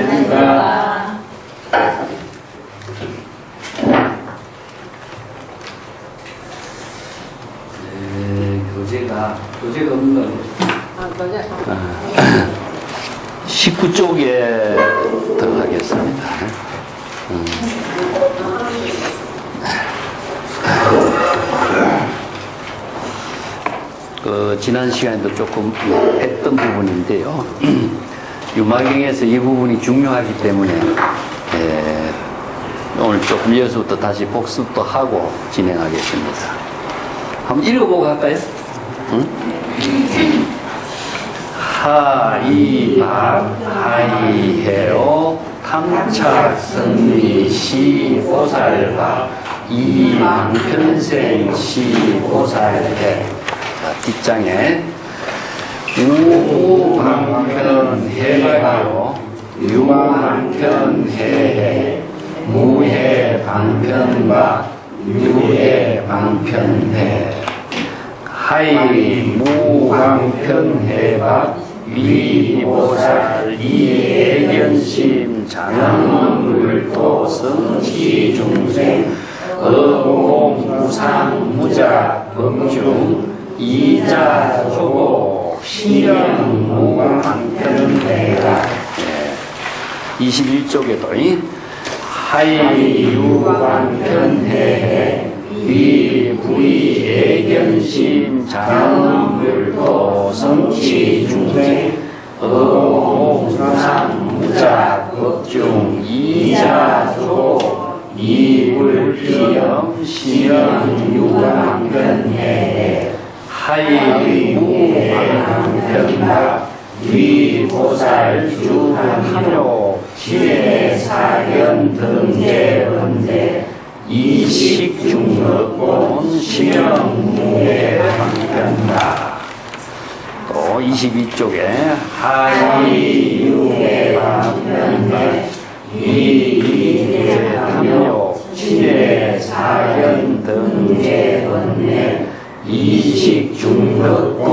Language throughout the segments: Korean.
된다. 교재가 없는 거. 교재. 19쪽에 들어가겠습니다. 지난 시간에도 조금 했던 부분인데요. 유마경에서 이 부분이 중요하기 때문에 오늘 조금 여기서부터 다시 복습도 하고 진행하겠습니다. 한번 읽어보고 할까요? 응? 하이박하이해요 탐착성리 시보살바 이망편생 시보살해. 자, 뒷장에 우방편해가요 유방편해해 무해방편바 유해방편해 하이 무방편해바 위보살 이애견심 장엄물도 성시중생 어공무상 무자 범중 이자조고 신영무방편해가 21쪽에도 하이유방편해 위부의애견심 장엄물도 성시중생 어공무상 무자 법중 이자조 이불비염 신영유방편해 하이무방편하 위보살 주함료 지혜사견 등재원대 이식중업본 심영무해방편하. 또 22쪽에 하이유해방편해 위이해탐료 지혜사견 등재원대 이식중덕본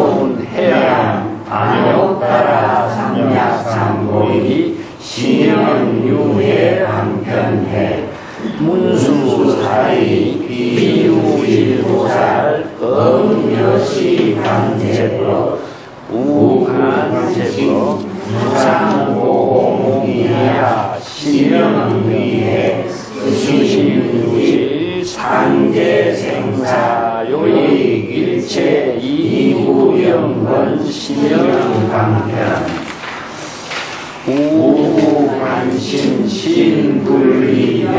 해양 안욕따라 삼약삼고이 신영유해 방편해 문수사의 비유일보살 엄여시 관제법 우관제법 무상공이야 신영위해 수신유실 상제생사요익 일체 이구영건 신영방편 우관신 신불리병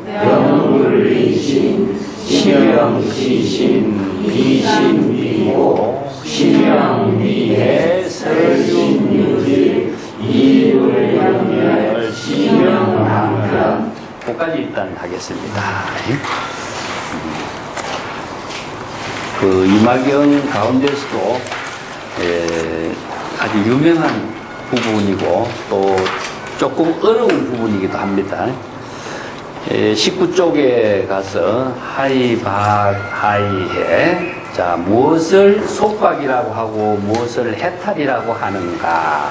병불리신 신영시신 비신비고 신영미해 설신유질 이불영열 신영방편. 거기까지 일단 하겠습니다. 그 이마경 가운데서도 아주 유명한 부분이고 또 조금 어려운 부분이기도 합니다. 19쪽에 가서 하이박하이해. 자, 무엇을 속박이라고 하고 무엇을 해탈이라고 하는가.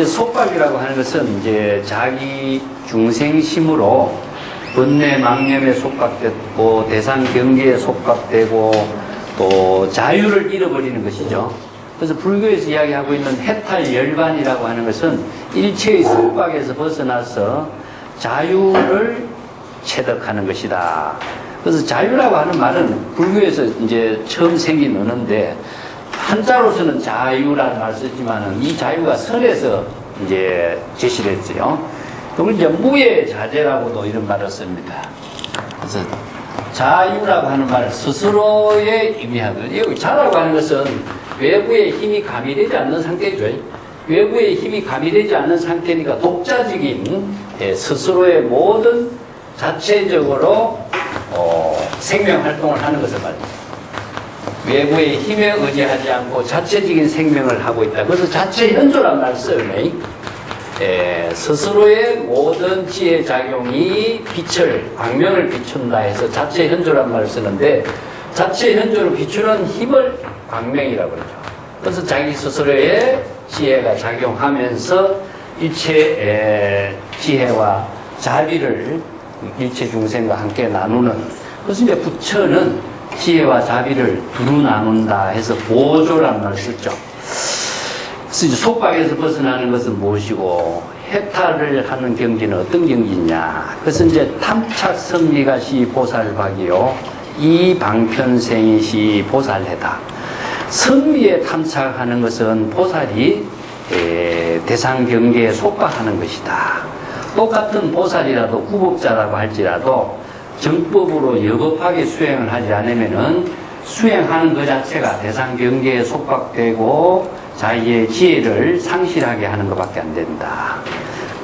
속박이라고 하는 것은 이제 자기 중생심으로 번뇌 망념에 속박되고 대상 경계에 속박되고 또 자유를 잃어버리는 것이죠. 그래서 불교에서 이야기하고 있는 해탈 열반이라고 하는 것은 일체의 속박에서 벗어나서 자유를 체득하는 것이다. 그래서 자유라고 하는 말은 불교에서 이제 처음 생긴 언어인데 한자로서는 자유라는 말을 쓰지만은 이 자유가 선에서 이제 제시를 했어요. 그걸 이제 무예자재라고도 이런 말을 씁니다. 그래서 자유라고 하는 말을 스스로에 의미하거든요. 여기 자라고 하는 것은 외부의 힘이 가미되지 않는 상태죠. 외부의 힘이 가미되지 않는 상태니까 독자적인 스스로의 모든 자체적으로 생명 활동을 하는 것을 말입니다. 외부의 힘에 의지하지 않고 자체적인 생명을 하고 있다. 그래서 자체 현조란 말을 써요. 스스로의 모든 지혜 작용이 빛을, 광명을 비춘다 해서 자체 현조란 말을 쓰는데 자체 현조를 비추는 힘을 광명이라고 그러죠. 그래서 자기 스스로의 지혜가 작용하면서 일체 지혜와 자비를 일체 중생과 함께 나누는, 그래서 이제 부처는 지혜와 자비를 두루 나눈다 해서 보조라는 말을 썼죠. 그래서 이제 속박에서 벗어나는 것은 무엇이고, 해탈을 하는 경지는 어떤 경지냐. 그래서 이제 탐착성리가 시 보살박이요, 이 방편생이 시 보살해다. 성리에 탐착하는 것은 보살이 대상 경계에 속박하는 것이다. 똑같은 보살이라도 구법자라고 할지라도 정법으로 여법하게 수행을 하지 않으면은 수행하는 것 자체가 대상 경계에 속박되고 자기의 지혜를 상실하게 하는 것밖에 안 된다.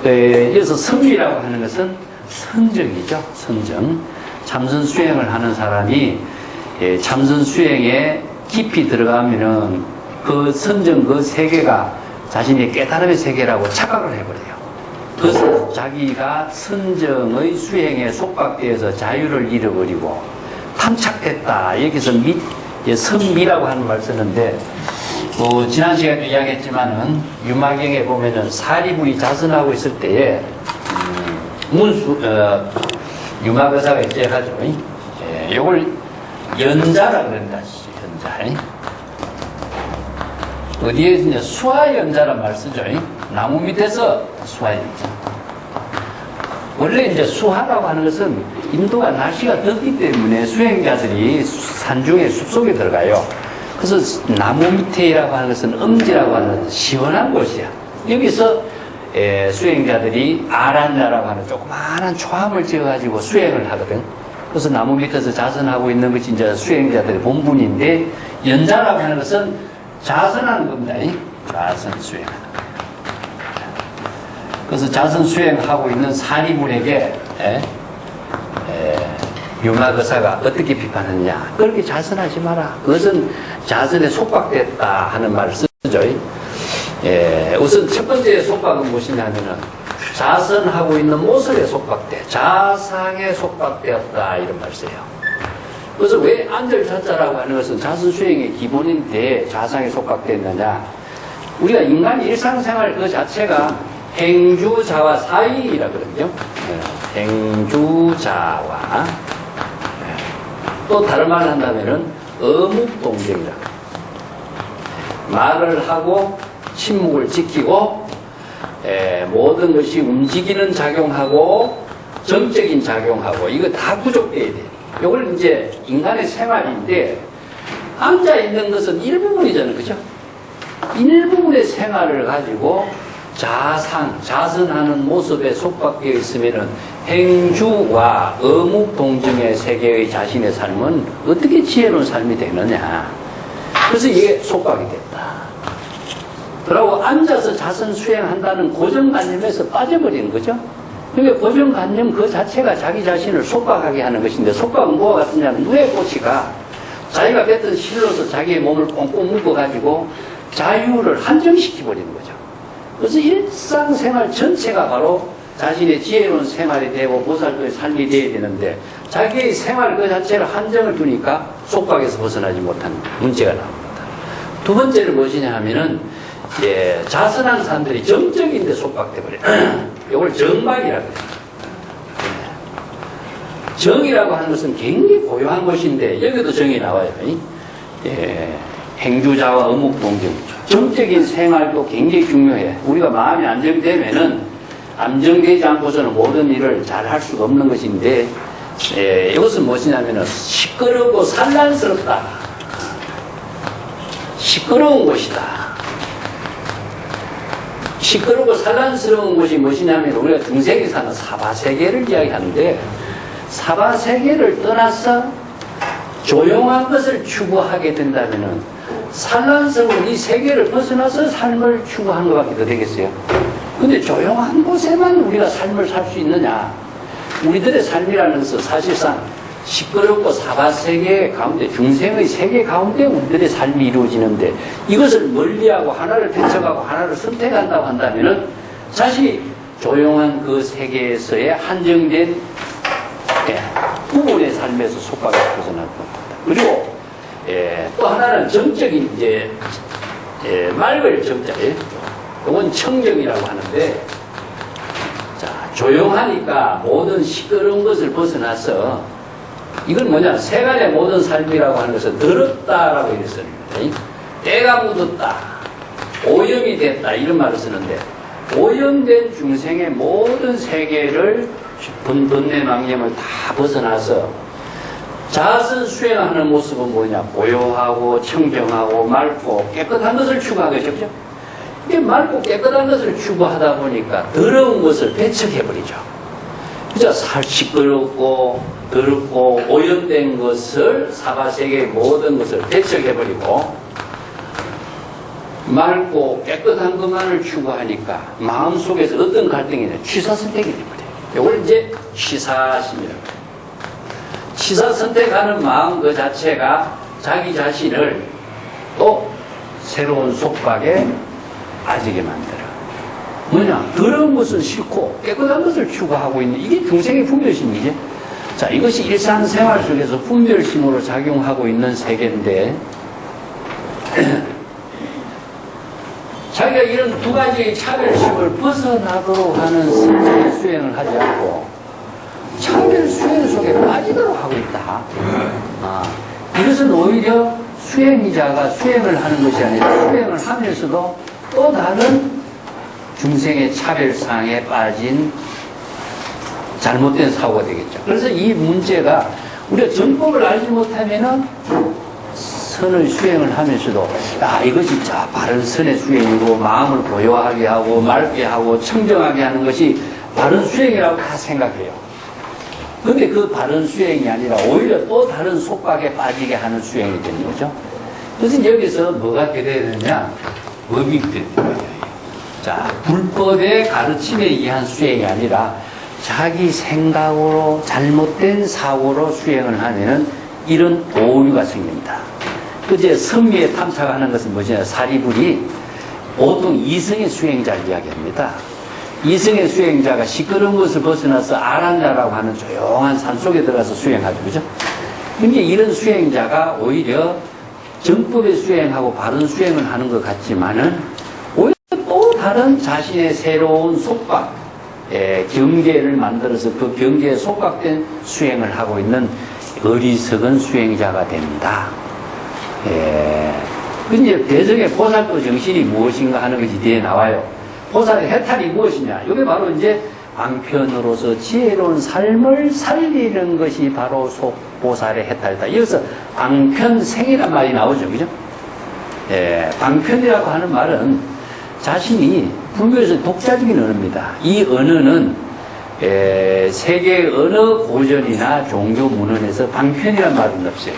그래서 성리라고 하는 것은 선정이죠. 선정. 참선 수행을 하는 사람이 참선 수행에 깊이 들어가면은 그 선정 그 세계가 자신의 깨달음의 세계라고 착각을 해버려요. 그래서 자기가 선정의 수행에 속박되어서 자유를 잃어버리고 탐착됐다. 여기서 선미라고 하는 말 쓰는데, 지난 시간에 이야기했지만은 유마경에 보면은 사리불이 자선하고 있을 때에 유마거사가 이제 하죠. 이걸 연자라 그런다. 연자. 어디에 이제 수화연자란 말 쓰죠. 나무 밑에서 수화연자. 원래 이제 수화라고 하는 것은 인도가 날씨가 덥기 때문에 수행자들이 산중에 숲속에 들어가요. 그래서 나무 밑에라고 하는 것은 음지라고 하는 시원한 곳이야. 여기서 수행자들이 아란자라고 하는 조그마한 초함을 지어가지고 수행을 하거든. 그래서 나무 밑에서 자선하고 있는 것이 이제 수행자들의 본분인데, 연자라고 하는 것은 자선하는 겁니다. 자선 수행하는 거예요. 그래서 자선 수행하고 있는 사리불에게 유마거사가 어떻게 비판하느냐. 그렇게 자선하지 마라. 그것은 자선에 속박됐다 하는 말을 쓰죠. 우선 첫 번째 속박은 무엇이냐면은 자선하고 있는 모습에 속박돼. 자상에 속박되었다. 이런 말을 써요. 그래서 왜 안절자자라고 하는 것은 자선 수행의 기본인데 자상에 속박됐느냐. 우리가 인간 일상생활 그 자체가 행주자와 사이라 그러죠. 행주자와, 또 다른 말을 한다면은 어묵동정이라. 말을 하고 침묵을 지키고 모든 것이 움직이는 작용하고 정적인 작용하고 이거 다 구족돼야 돼. 이걸 이제 인간의 생활인데, 앉아 있는 것은 일부분이잖아요. 그죠? 일부분의 생활을 가지고 자선하는 모습에 속박되어 있으면은 행주와 어묵동정의 세계의 자신의 삶은 어떻게 지혜로운 삶이 되느냐. 그래서 이게 속박이 됐다. 그러고 앉아서 자선 수행한다는 고정관념에서 빠져버리는 거죠. 그러니까 고정관념 그 자체가 자기 자신을 속박하게 하는 것인데, 속박은 뭐가 같으냐면 누에 꼬치가 자기가 뱉은 실로서 자기의 몸을 꽁꽁 묶어가지고 자유를 한정시켜버리는 거죠. 그래서 일상생활 전체가 바로 자신의 지혜로운 생활이 되고 보살도의 삶이 되어야 되는데, 자기의 생활 그 자체를 한정을 두니까 속박에서 벗어나지 못하는 문제가 나옵니다. 두 번째는 무엇이냐 하면은 자선한 사람들이 정적인데 속박돼버려요. 이걸 정박이라고 해요. 정이라고 하는 것은 굉장히 고요한 것인데, 여기도 정이 나와요. 행주자와 어묵동정. 정적인 생활도 굉장히 중요해. 우리가 마음이 안정되면은, 안정되지 않고서는 모든 일을 잘 할 수가 없는 것인데, 이것은 무엇이냐면은 시끄럽고 산란스럽다. 시끄러운 곳이다. 시끄럽고 산란스러운 곳이 무엇이냐면, 우리가 중생이 사는 사바세계를 이야기하는데, 사바세계를 떠나서 조용한 것을 추구하게 된다면은 산란스러운 이 세계를 벗어나서 삶을 추구하는 것밖에 더 되겠어요. 근데 조용한 곳에만 우리가 삶을 살 수 있느냐. 우리들의 삶이라는 것은 사실상 시끄럽고 사바세계 가운데, 중생의 세계 가운데 우리들의 삶이 이루어지는데, 이것을 멀리하고 하나를 배척하고 하나를 선택한다고 한다면은 자신이 조용한 그 세계에서의 한정된 부분의 삶에서 속박에서 벗어날 겁니다. 그리고 또 하나는 정적인 맑을 정자예요. 이건 청정이라고 하는데, 자, 조용하니까 모든 시끄러운 것을 벗어나서, 이건 뭐냐, 세간의 모든 삶이라고 하는 것은 더럽다라고 이렇게 씁니다. 때가 묻었다, 오염이 됐다, 이런 말을 쓰는데, 오염된 중생의 모든 세계를 번뇌망념을 다 벗어나서 자선 수행하는 모습은 뭐냐, 고요하고 청정하고 맑고 깨끗한 것을 추구하겠죠. 그죠? 이게 맑고 깨끗한 것을 추구하다 보니까 더러운 것을 배척해버리죠. 그죠? 시끄럽고 더럽고 오염된 것을, 사바세계의 모든 것을 배척해버리고 맑고 깨끗한 것만을 추구하니까 마음속에서 어떤 갈등이 있냐, 취사선택이 돼버려요. 이걸 이제 취사심이라고 해요. 취사선택하는 마음 그 자체가 자기 자신을 또 새로운 속박에 빠지게 만들어. 뭐냐, 더러운 것은 싫고 깨끗한 것을 추구하고 있는, 이게 중생의 분별심이지. 자, 이것이 일상생활 속에서 분별심으로 작용하고 있는 세계인데, 자기가 이런 두 가지의 차별심을 벗어나도록 하는 선제의 수행을 하지 않고 차별 수행 속에 빠지도록 하고 있다. 이것은 오히려 수행자가 수행을 하는 것이 아니라 수행을 하면서도 또 다른 중생의 차별상에 빠진 잘못된 사고가 되겠죠. 그래서 이 문제가 우리가 정법을 알지 못하면은 선을 수행을 하면서도 이것이 진짜 바른 선의 수행이고 마음을 고요하게 하고 맑게 하고 청정하게 하는 것이 바른 수행이라고 다 생각해요. 근데 그 바른 수행이 아니라 오히려 또 다른 속박에 빠지게 하는 수행이 되는 거죠. 그래서 여기서 뭐가 되어야 되느냐, 법이 되는 거예요. 자, 불법의 가르침에 의한 수행이 아니라 자기 생각으로 잘못된 사고로 수행을 하면은 이런 오류가 생깁니다. 그제 선미에 탐착하는 것은 뭐냐, 사리불이 보통 이성의 수행자를 이야기합니다. 이성의 수행자가 시끄러운 것을 벗어나서 아란자라고 하는 조용한 산속에 들어가서 수행하죠. 그죠? 근데 이런 수행자가 오히려 정법의 수행하고 바른 수행을 하는 것 같지만은 오히려 또 다른 자신의 새로운 속박, 경계를 만들어서 그 경계에 속박된 수행을 하고 있는 어리석은 수행자가 된다. 그 이제 대성의 보살도 정신이 무엇인가 하는 것이 뒤에 나와요. 보살의 해탈이 무엇이냐? 이게 바로 이제 방편으로서 지혜로운 삶을 살리는 것이 바로 보살의 해탈이다. 여기서 방편생이란 말이 나오죠. 그죠? 방편이라고 하는 말은 자신이 불교에서 독자적인 언어입니다. 이 언어는 세계 어느 고전이나 종교 문헌에서 방편이란 말은 없어요.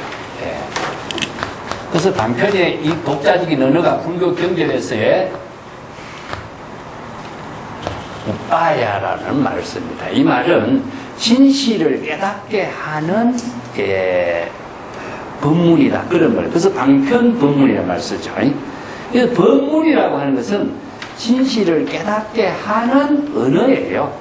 그래서 방편의 이 독자적인 언어가 불교 경전에서의 우빠야라는 말을 씁니다. 이 말은 진실을 깨닫게 하는 법문이다, 그런 말이에요. 그래서 방편 법문이라는 말을 쓰죠. 그래서 법문이라고 하는 것은 진실을 깨닫게 하는 언어예요.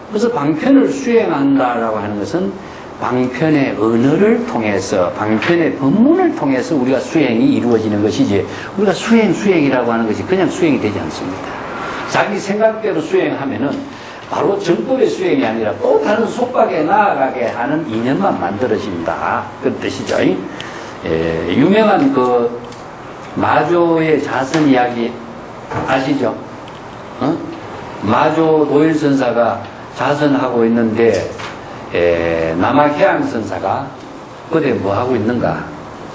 그래서 방편을 수행한다라고 하는 것은 방편의 언어를 통해서, 방편의 법문을 통해서 우리가 수행이 이루어지는 것이지, 우리가 수행이라고 하는 것이 그냥 수행이 되지 않습니다. 자기 생각대로 수행하면은 바로 정법의 수행이 아니라 또 다른 속박에 나아가게 하는 이념만 만들어진다, 그런 뜻이죠. 유명한 그 마조의 자선 이야기 아시죠? 마조 도일선사가 자선하고 있는데 남학해양선사가 그때 뭐하고 있는가?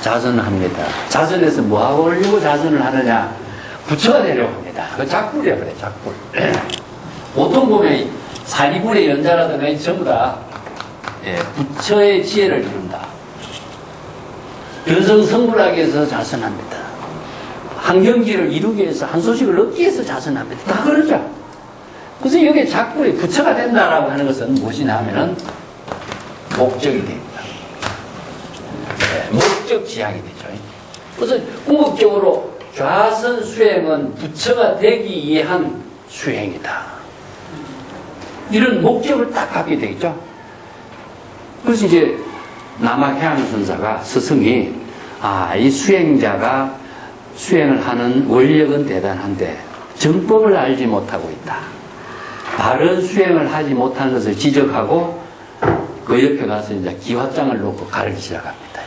자선합니다. 자선해서 뭐하고 올리고 자선을 하느냐? 부처가 되려고 합니다. 그 작불이야, 그래, 작불. 보통 보면 사리불의 연자라든가 전부 다 부처의 지혜를 이룬다. 변성성불하기 위해서 자선합니다. 한경지를 이루기 위해서, 한 소식을 얻기 위해서 자선합니다. 다 그러죠. 그래서 여기에 작불이 부처가 된다라고 하는 것은 무엇이냐 하면은 목적이 됩니다. 목적 지향이 되죠. 그래서 궁극적으로 좌선 수행은 부처가 되기 위한 수행이다. 이런 목적을 딱 갖게 되겠죠. 그래서 이제 남학해양선사가 스승이 이 수행자가 수행을 하는 원력은 대단한데 정법을 알지 못하고 있다. 바른 수행을 하지 못하는 것을 지적하고 그 옆에 가서 이제 기와장을 놓고 가르기 시작합니다.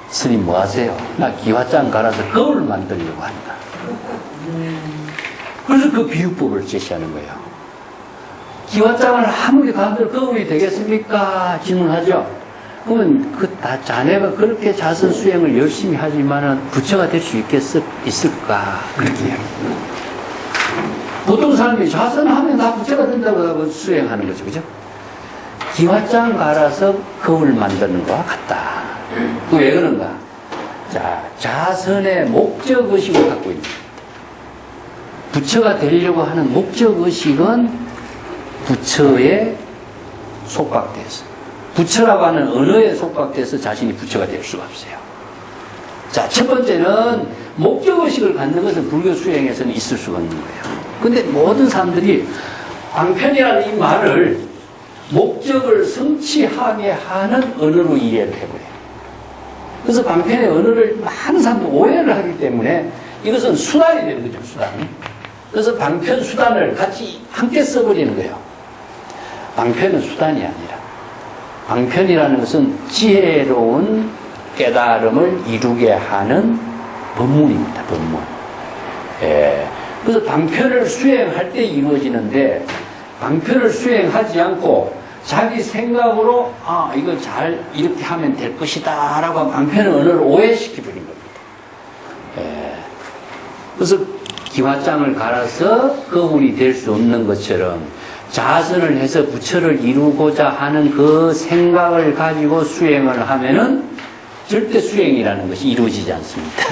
스님 뭐 하세요? 나 기와장 갈아서 거울을 만들려고 한다. 그래서 그 비유법을 제시하는 거예요. 기와장을 아무리 가도 거울이 되겠습니까? 질문하죠. 그러면 다 자네가 그렇게 자선 수행을 열심히 하지만은 부처가 될 수 있을까? 그렇게 이야기합니다. 보통 사람들이 자선하면 다 부처가 된다고 하고 수행하는 거죠. 그죠? 기와장 갈아서 거울 만드는 것과 같다. 왜 그런가? 자, 자선의 목적의식을 갖고 있는 부처가 되려고 하는 목적의식은 부처에 속박돼서 부처라고 하는 언어에 속박돼서 자신이 부처가 될 수가 없어요. 자, 첫 번째는 목적의식을 갖는 것은 불교 수행에서는 있을 수가 없는 거예요. 근데 모든 사람들이 방편이라는 이 말을 목적을 성취하게 하는 언어로 이해를 해버려요. 그래서 방편의 언어를 많은 사람들이 오해를 하기 때문에 이것은 수단이 되는 거죠, 수단. 그래서 방편, 수단을 같이 함께 써버리는 거예요. 방편은 수단이 아니라 방편이라는 것은 지혜로운 깨달음을 이루게 하는 법문입니다. 법문. 예. 그래서 방편을 수행할 때 이루어지는데 방편을 수행하지 않고 자기 생각으로 이거 잘 이렇게 하면 될 것이다 라고 방편의 언어를 오해시켜버린 겁니다. 예. 그래서 기와장을 갈아서 거울이 될 수 없는 것처럼 자선을 해서 부처를 이루고자 하는 그 생각을 가지고 수행을 하면은 절대 수행이라는 것이 이루어지지 않습니다.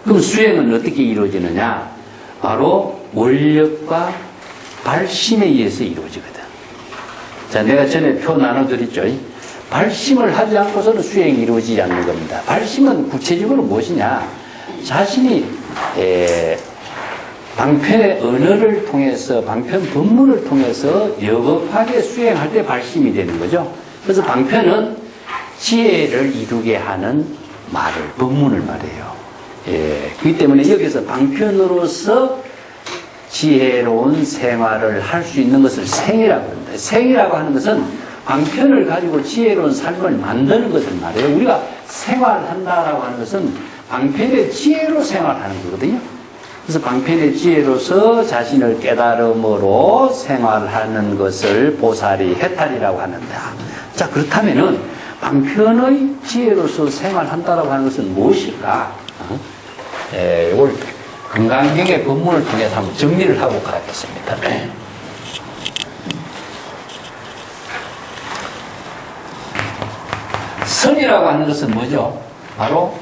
그럼 수행은 어떻게 이루어지느냐? 바로 원력과 발심에 의해서 이루어지거든. 자, 내가 전에 표 나눠드렸죠. 발심을 하지 않고서는 수행이 이루어지지 않는 겁니다. 발심은 구체적으로 무엇이냐? 자신이 방편의 언어를 통해서 방편 법문을 통해서 여겁하게 수행할 때 발심이 되는 거죠. 그래서 방편은 지혜를 이루게 하는 말을 법문을 말해요. 그렇기 때문에 여기서 방편으로서 지혜로운 생활을 할 수 있는 것을 생이라고 합니다. 생이라고 하는 것은 방편을 가지고 지혜로운 삶을 만드는 것을 말해요. 우리가 생활한다라고 하는 것은 방편의 지혜로 생활하는 거거든요. 그래서 방편의 지혜로서 자신을 깨달음으로 생활하는 것을 보살이 해탈이라고 하는다. 자, 그렇다면은 방편의 지혜로서 생활한다라고 하는 것은 무엇일까? 이걸 건강경의 법문을 통해서 한번 정리를 하고 가겠습니다. 선이라고 하는 것은 뭐죠? 바로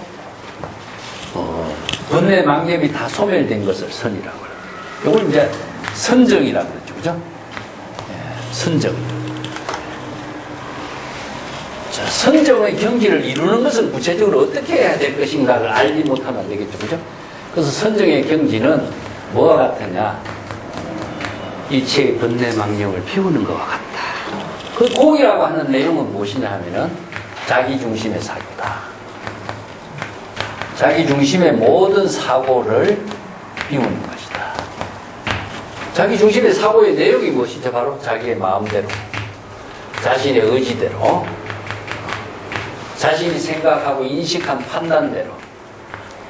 번뇌 망념이 다 소멸된 것을 선이라고 해요. 이걸 이제 선정이라고 그러죠. 그죠? 선정. 자, 선정의 경지를 이루는 것은 구체적으로 어떻게 해야 될 것인가를 알지 못하면 안 되겠죠. 그죠? 그래서 선정의 경지는 뭐와 같으냐? 이체의 번뇌 망념을 피우는 것과 같다. 그 공이라고 하는 내용은 무엇이냐 하면은 자기 중심의 사고다. 자기 중심의 모든 사고를 비우는 것이다. 자기 중심의 사고의 내용이 무엇이죠? 바로 자기의 마음대로, 자신의 의지대로, 자신이 생각하고 인식한 판단대로.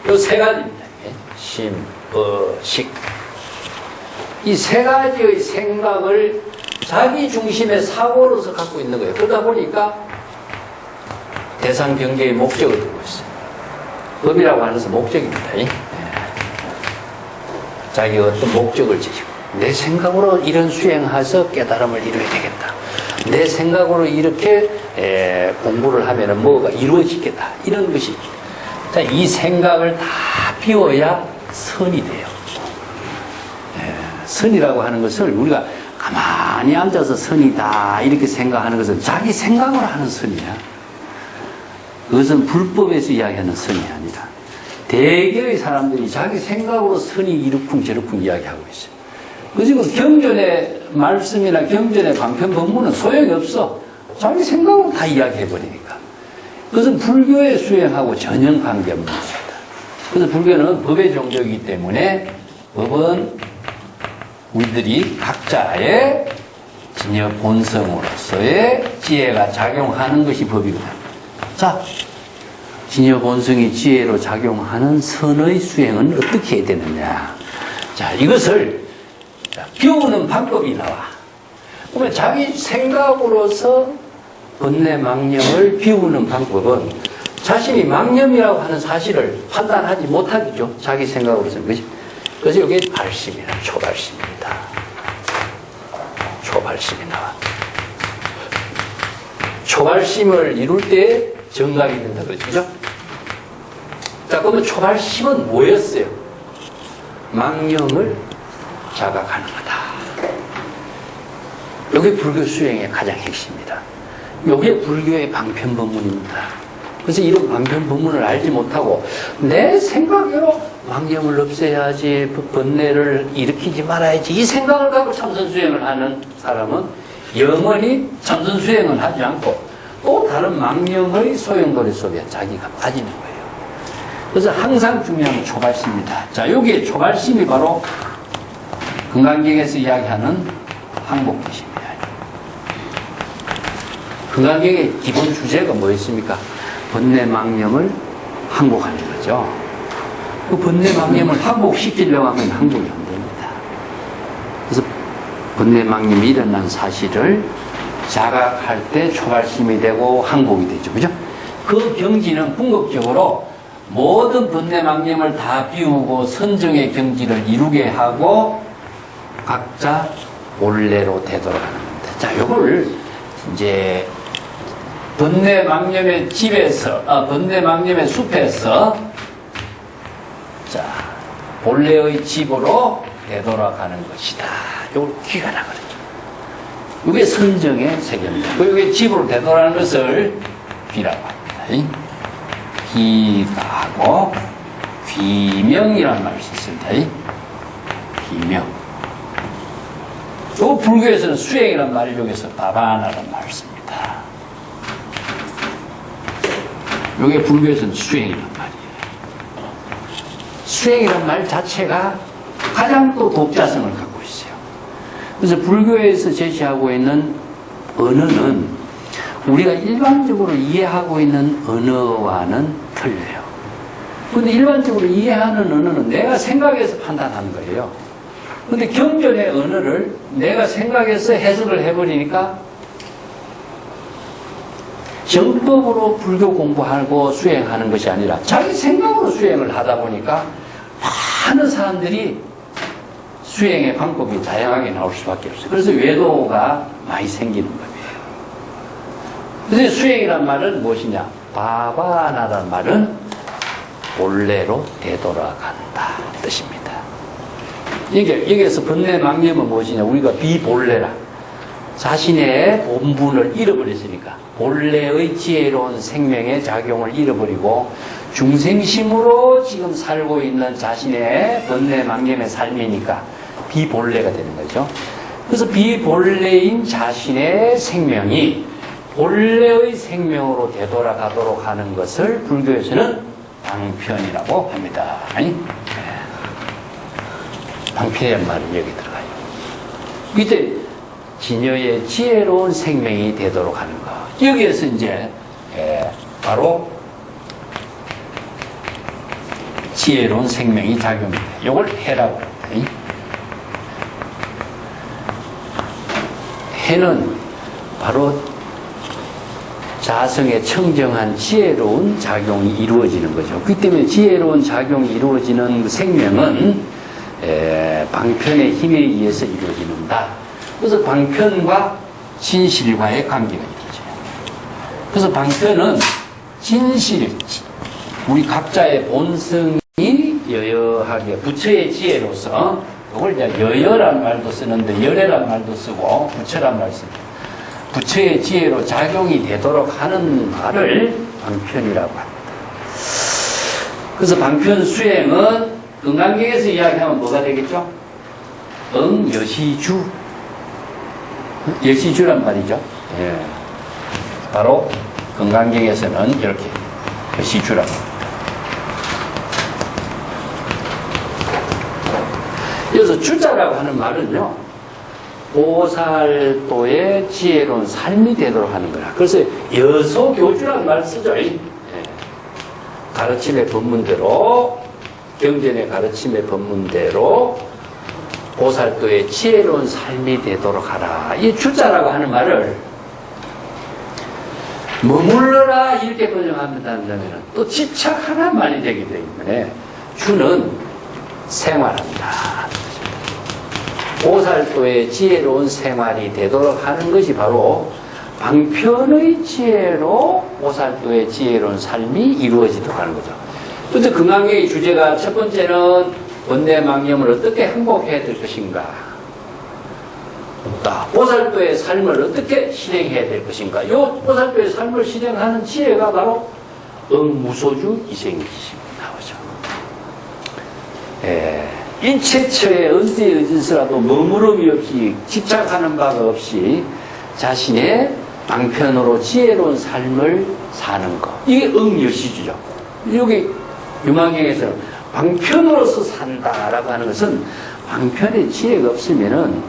이 세 가지입니다. 심, 식. 이 세 가지의 생각을 자기 중심의 사고로서 갖고 있는 거예요. 그러다 보니까 대상 경계의 목적을 두고 있어요. 법이라고 하는 것은 목적입니다. 자기가 어떤 목적을 지시고 내 생각으로 이런 수행해서 깨달음을 이루어야 되겠다. 내 생각으로 이렇게 공부를 하면 뭐가 이루어지겠다. 이런 것이. 자, 이 생각을 다 비워야 선이 돼요. 선이라고 하는 것을 우리가 가만히 앉아서 선이다 이렇게 생각하는 것은 자기 생각으로 하는 선이야. 그것은 불법에서 이야기하는 선이 아니라 대개의 사람들이 자기 생각으로 선이 이러쿵저러쿵 이야기하고 있어요. 그 지금 경전의 말씀이나 경전의 방편 법문은 소용이 없어. 자기 생각으로 다 이야기해버리니까. 그것은 불교의 수행하고 전혀 관계없는 겁니다. 그래서 불교는 법의 종교이기 때문에 법은 우리들이 각자의 진여 본성으로서의 지혜가 작용하는 것이 법이거든. 자, 진여 본성이 지혜로 작용하는 선의 수행은 어떻게 해야 되느냐. 자, 이것을 비우는 방법이 나와. 그러면 자기 생각으로서 번뇌 망념을 비우는 방법은 자신이 망념이라고 하는 사실을 판단하지 못하겠죠. 자기 생각으로서는. 그렇지? 그래서 이게 발심이다. 초발심입니다. 초발심이 나와. 초발심을 이룰 때 정각이 된다. 그렇죠? 자, 그러면 초발심은 뭐였어요? 망념을 자각하는 거다. 이게 불교 수행의 가장 핵심입니다. 이게 불교의 방편법문입니다. 그래서 이런 방편법문을 알지 못하고 내 생각으로 망념을 없애야지, 번뇌를 일으키지 말아야지, 이 생각을 갖고 참선수행을 하는 사람은 영원히 참선수행을 하지 않고 또 다른 망념의 소용돌이 속에 자기가 빠지는 거예요. 그래서 항상 중요한 건 초발심입니다. 자, 여기에 초발심이 바로 금강경에서 이야기하는 항복기심이에요. 금강경의 기본 주제가 뭐였습니까? 번뇌 망념을 항복하는 거죠. 그 번뇌 망념을 항복시키려고 하면 항복이 안 됩니다. 그래서 번뇌 망념이 일어난 사실을 자각할 때 초발심이 되고 항복이 되죠. 그죠? 그 경지는 궁극적으로 모든 번뇌 망념을 다 비우고 선정의 경지를 이루게 하고 각자 본래로 되돌아가는 겁니다. 자, 요걸 이제 번뇌 망념의 집에서, 번뇌 망념의 숲에서, 자, 본래의 집으로 되돌아가는 것이다. 이걸 기가 나거든요. 이게 선정의 세계입니다. 이게 집으로 되돌아가는 것을 귀라고 합니다. 귀가 하고, 귀명이라는 말을 썼습니다. 귀명. 또 불교에서는 수행이라는 말이 여기서 바바나라는 말을 씁니다. 이게 불교에서는 수행이란 말이에요. 수행이란 말 자체가 가장 또 독자성을 갖고 있어요. 그래서 불교에서 제시하고 있는 언어는 우리가 일반적으로 이해하고 있는 언어와는 틀려요. 그런데 일반적으로 이해하는 언어는 내가 생각해서 판단하는 거예요. 그런데 경전의 언어를 내가 생각해서 해석을 해버리니까 정법으로 불교 공부하고 수행하는 것이 아니라 자기 생각으로 수행을 하다 보니까 많은 사람들이 수행의 방법이 다양하게 나올 수밖에 없어요. 그래서 외도가 많이 생기는 거예요. 그래서 수행이란 말은 무엇이냐? 바바나라는 말은 본래로 되돌아간다 뜻입니다. 여기에서 번뇌 망념은 무엇이냐? 우리가 비본래라. 자신의 본분을 잃어버렸으니까 본래의 지혜로운 생명의 작용을 잃어버리고 중생심으로 지금 살고 있는 자신의 번뇌 망념의 삶이니까 비본래가 되는 거죠. 그래서 비본래인 자신의 생명이 본래의 생명으로 되돌아가도록 하는 것을 불교에서는 방편이라고 합니다. 아니? 방편이라는 말은 여기 들어가요. 이때 진여의 지혜로운 생명이 되도록 하는 것. 여기에서 이제 바로 지혜로운 생명이 작용합니다. 이걸 해라고 합니다. 해는 바로 자성의 청정한 지혜로운 작용이 이루어지는 거죠. 그렇기 때문에 지혜로운 작용이 이루어지는 생명은 방편의 힘에 의해서 이루어진다. 그래서 방편과 진실과의 관계가 있죠. 그래서 방편은 진실, 우리 각자의 본성이 여여하게 부처의 지혜로서 이걸 이제 여여란 말도 쓰는데 열애란 말도 쓰고 부처란 말도 씁니다. 부처의 지혜로 작용이 되도록 하는 말을 방편이라고 합니다. 그래서 방편 수행은 금강경에서 이야기하면 뭐가 되겠죠? 여시주. 여시주란 말이죠. 예. 바로 금강경에서는 이렇게 여시주라고 합니다. 그래서 주자라고 하는 말은요, 보살도의 지혜로운 삶이 되도록 하는 거라. 그래서 여소교주라는 말을 쓰죠. 가르침의 법문대로, 경전의 가르침의 법문대로 보살도의 지혜로운 삶이 되도록 하라. 이 주자라고 하는 말을 머물러라 이렇게 번역한다면 또 집착하라는 말이 되기 때문에 주는 생활한다. 보살도의 지혜로운 생활이 되도록 하는 것이 바로 방편의 지혜로 보살도의 지혜로운 삶이 이루어지도록 하는 거죠. 그래서 금강경의 주제가 첫 번째는 번뇌망념을 어떻게 행복해야 될 것인가, 보살도의 삶을 어떻게 실행해야 될 것인가. 이 보살도의 삶을 실행하는 지혜가 바로 응무소주 이생기심 나오죠. 일체처에 언제 어디서라도 머무름이 없이 집착하는 바가 없이 자신의 방편으로 지혜로운 삶을 사는 것, 이게 응여시주죠. 여기 유망경에서는 방편으로서 산다라고 하는 것은 방편에 지혜가 없으면은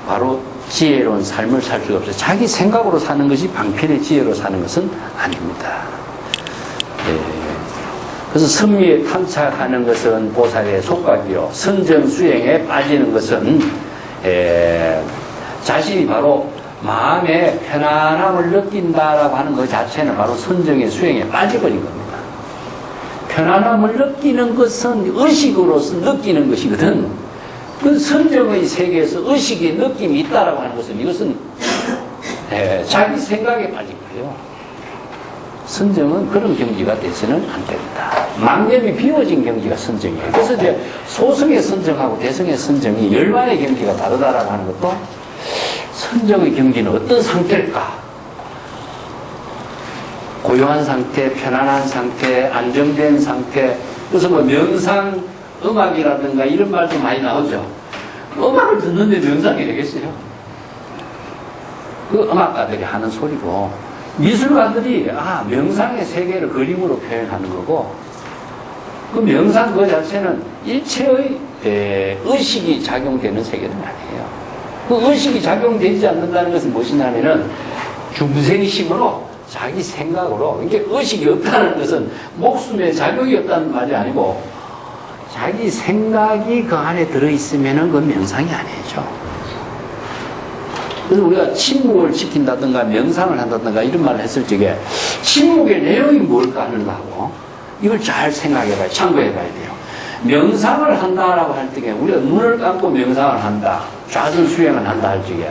바로 지혜로운 삶을 살 수가 없어요. 자기 생각으로 사는 것이 방편의 지혜로 사는 것은 아닙니다. 그래서 선미에 탐착하는 것은 보살의 속박이요, 선정수행에 빠지는 것은 자신이 바로 마음의 편안함을 느낀다라고 하는 것 자체는 바로 선정의 수행에 빠져버린 겁니다. 편안함을 느끼는 것은 의식으로서 느끼는 것이거든. 그 선정의 세계에서 의식의 느낌이 있다라고 하는 것은 이것은 자기 생각에 빠진 거예요. 선정은 그런 경지가 돼서는 안 된다. 망념이 비워진 경지가 선정이에요. 그래서 이제 소승의 선정하고 대승의 선정이 열반의 경지가 다르다라고 하는 것도, 선정의 경지는 어떤 상태일까? 고요한 상태, 편안한 상태, 안정된 상태. 그래서 뭐 명상, 음악이라든가 이런 말도 많이 나오죠. 음악을 듣는데 명상이 되겠어요? 그 음악가들이 하는 소리고, 미술가들이 명상의 세계를 그림으로 표현하는 거고, 그 명상 그 자체는 일체의 의식이 작용되는 세계는 아니에요. 그 의식이 작용되지 않는다는 것은 무엇이냐면은 중생심으로 자기 생각으로, 이게 의식이 없다는 것은 목숨에 작용이 없다는 말이 아니고 자기 생각이 그 안에 들어있으면은 그건 명상이 아니죠. 그래서 우리가 침묵을 지킨다든가 명상을 한다든가 이런 말을 했을 적에 침묵의 내용이 뭘까 하는 거하고 이걸 잘 생각해봐야, 참고해봐야 돼요. 명상을 한다라고 할 적에 우리가 눈을 감고 명상을 한다, 좌선 수행을 한다 할 적에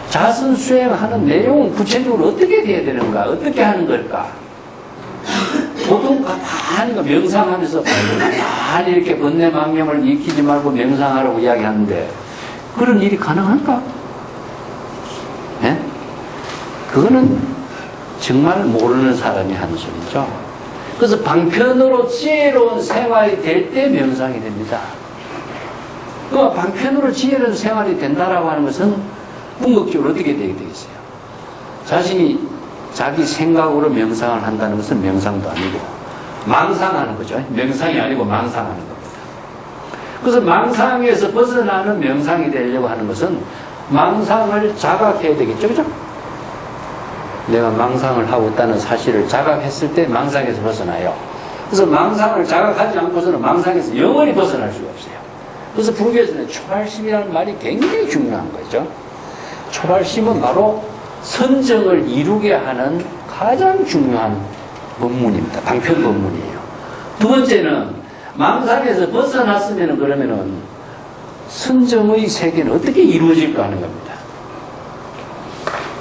좌선 수행하는 내용은 구체적으로 어떻게 돼야 되는가, 어떻게 하는 걸까? 보통 가만히 명상하면서 가만히 이렇게 번뇌망념을 익히지 말고 명상하라고 이야기하는데 그런 일이 가능할까? 예? 그거는 정말 모르는 사람이 하는 소리죠. 그래서 방편으로 지혜로운 생활이 될 때 명상이 됩니다. 그 방편으로 지혜로운 생활이 된다라고 하는 것은 궁극적으로 어떻게 되겠어요? 자신이 자기 생각으로 명상을 한다는 것은 명상도 아니고 망상하는 거죠. 명상이 아니고 망상하는 겁니다. 그래서 망상에서 벗어나는 명상이 되려고 하는 것은 망상을 자각해야 되겠죠. 그죠? 내가 망상을 하고 있다는 사실을 자각했을 때 망상에서 벗어나요. 그래서 망상을 자각하지 않고서는 망상에서 영원히 벗어날 수가 없어요. 그래서 불교에서는 초발심이라는 말이 굉장히 중요한 거죠. 초발심은 바로 선정을 이루게 하는 가장 중요한 법문입니다. 방편 법문이에요. 두 번째는 망상에서 벗어났으면 그러면은 선정의 세계는 어떻게 이루어질까 하는 겁니다.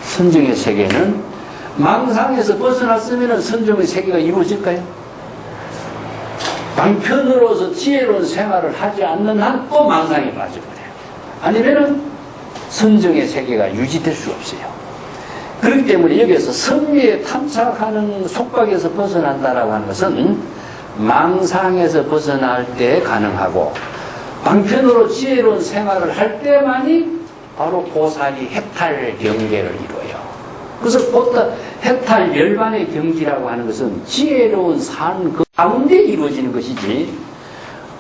선정의 세계는 망상에서 벗어났으면 선정의 세계가 이루어질까요? 방편으로서 지혜로운 생활을 하지 않는 한 또 망상에 빠져버려요. 아니면은 선정의 세계가 유지될 수 없어요. 그렇기 때문에 여기에서 선미에 탐착하는 속박에서 벗어난다라고 하는 것은 망상에서 벗어날 때 가능하고 방편으로 지혜로운 생활을 할 때만이 바로 보살이 해탈 경계를 이루어요. 그래서 해탈 열반의 경지라고 하는 것은 지혜로운 삶 그 가운데 이루어지는 것이지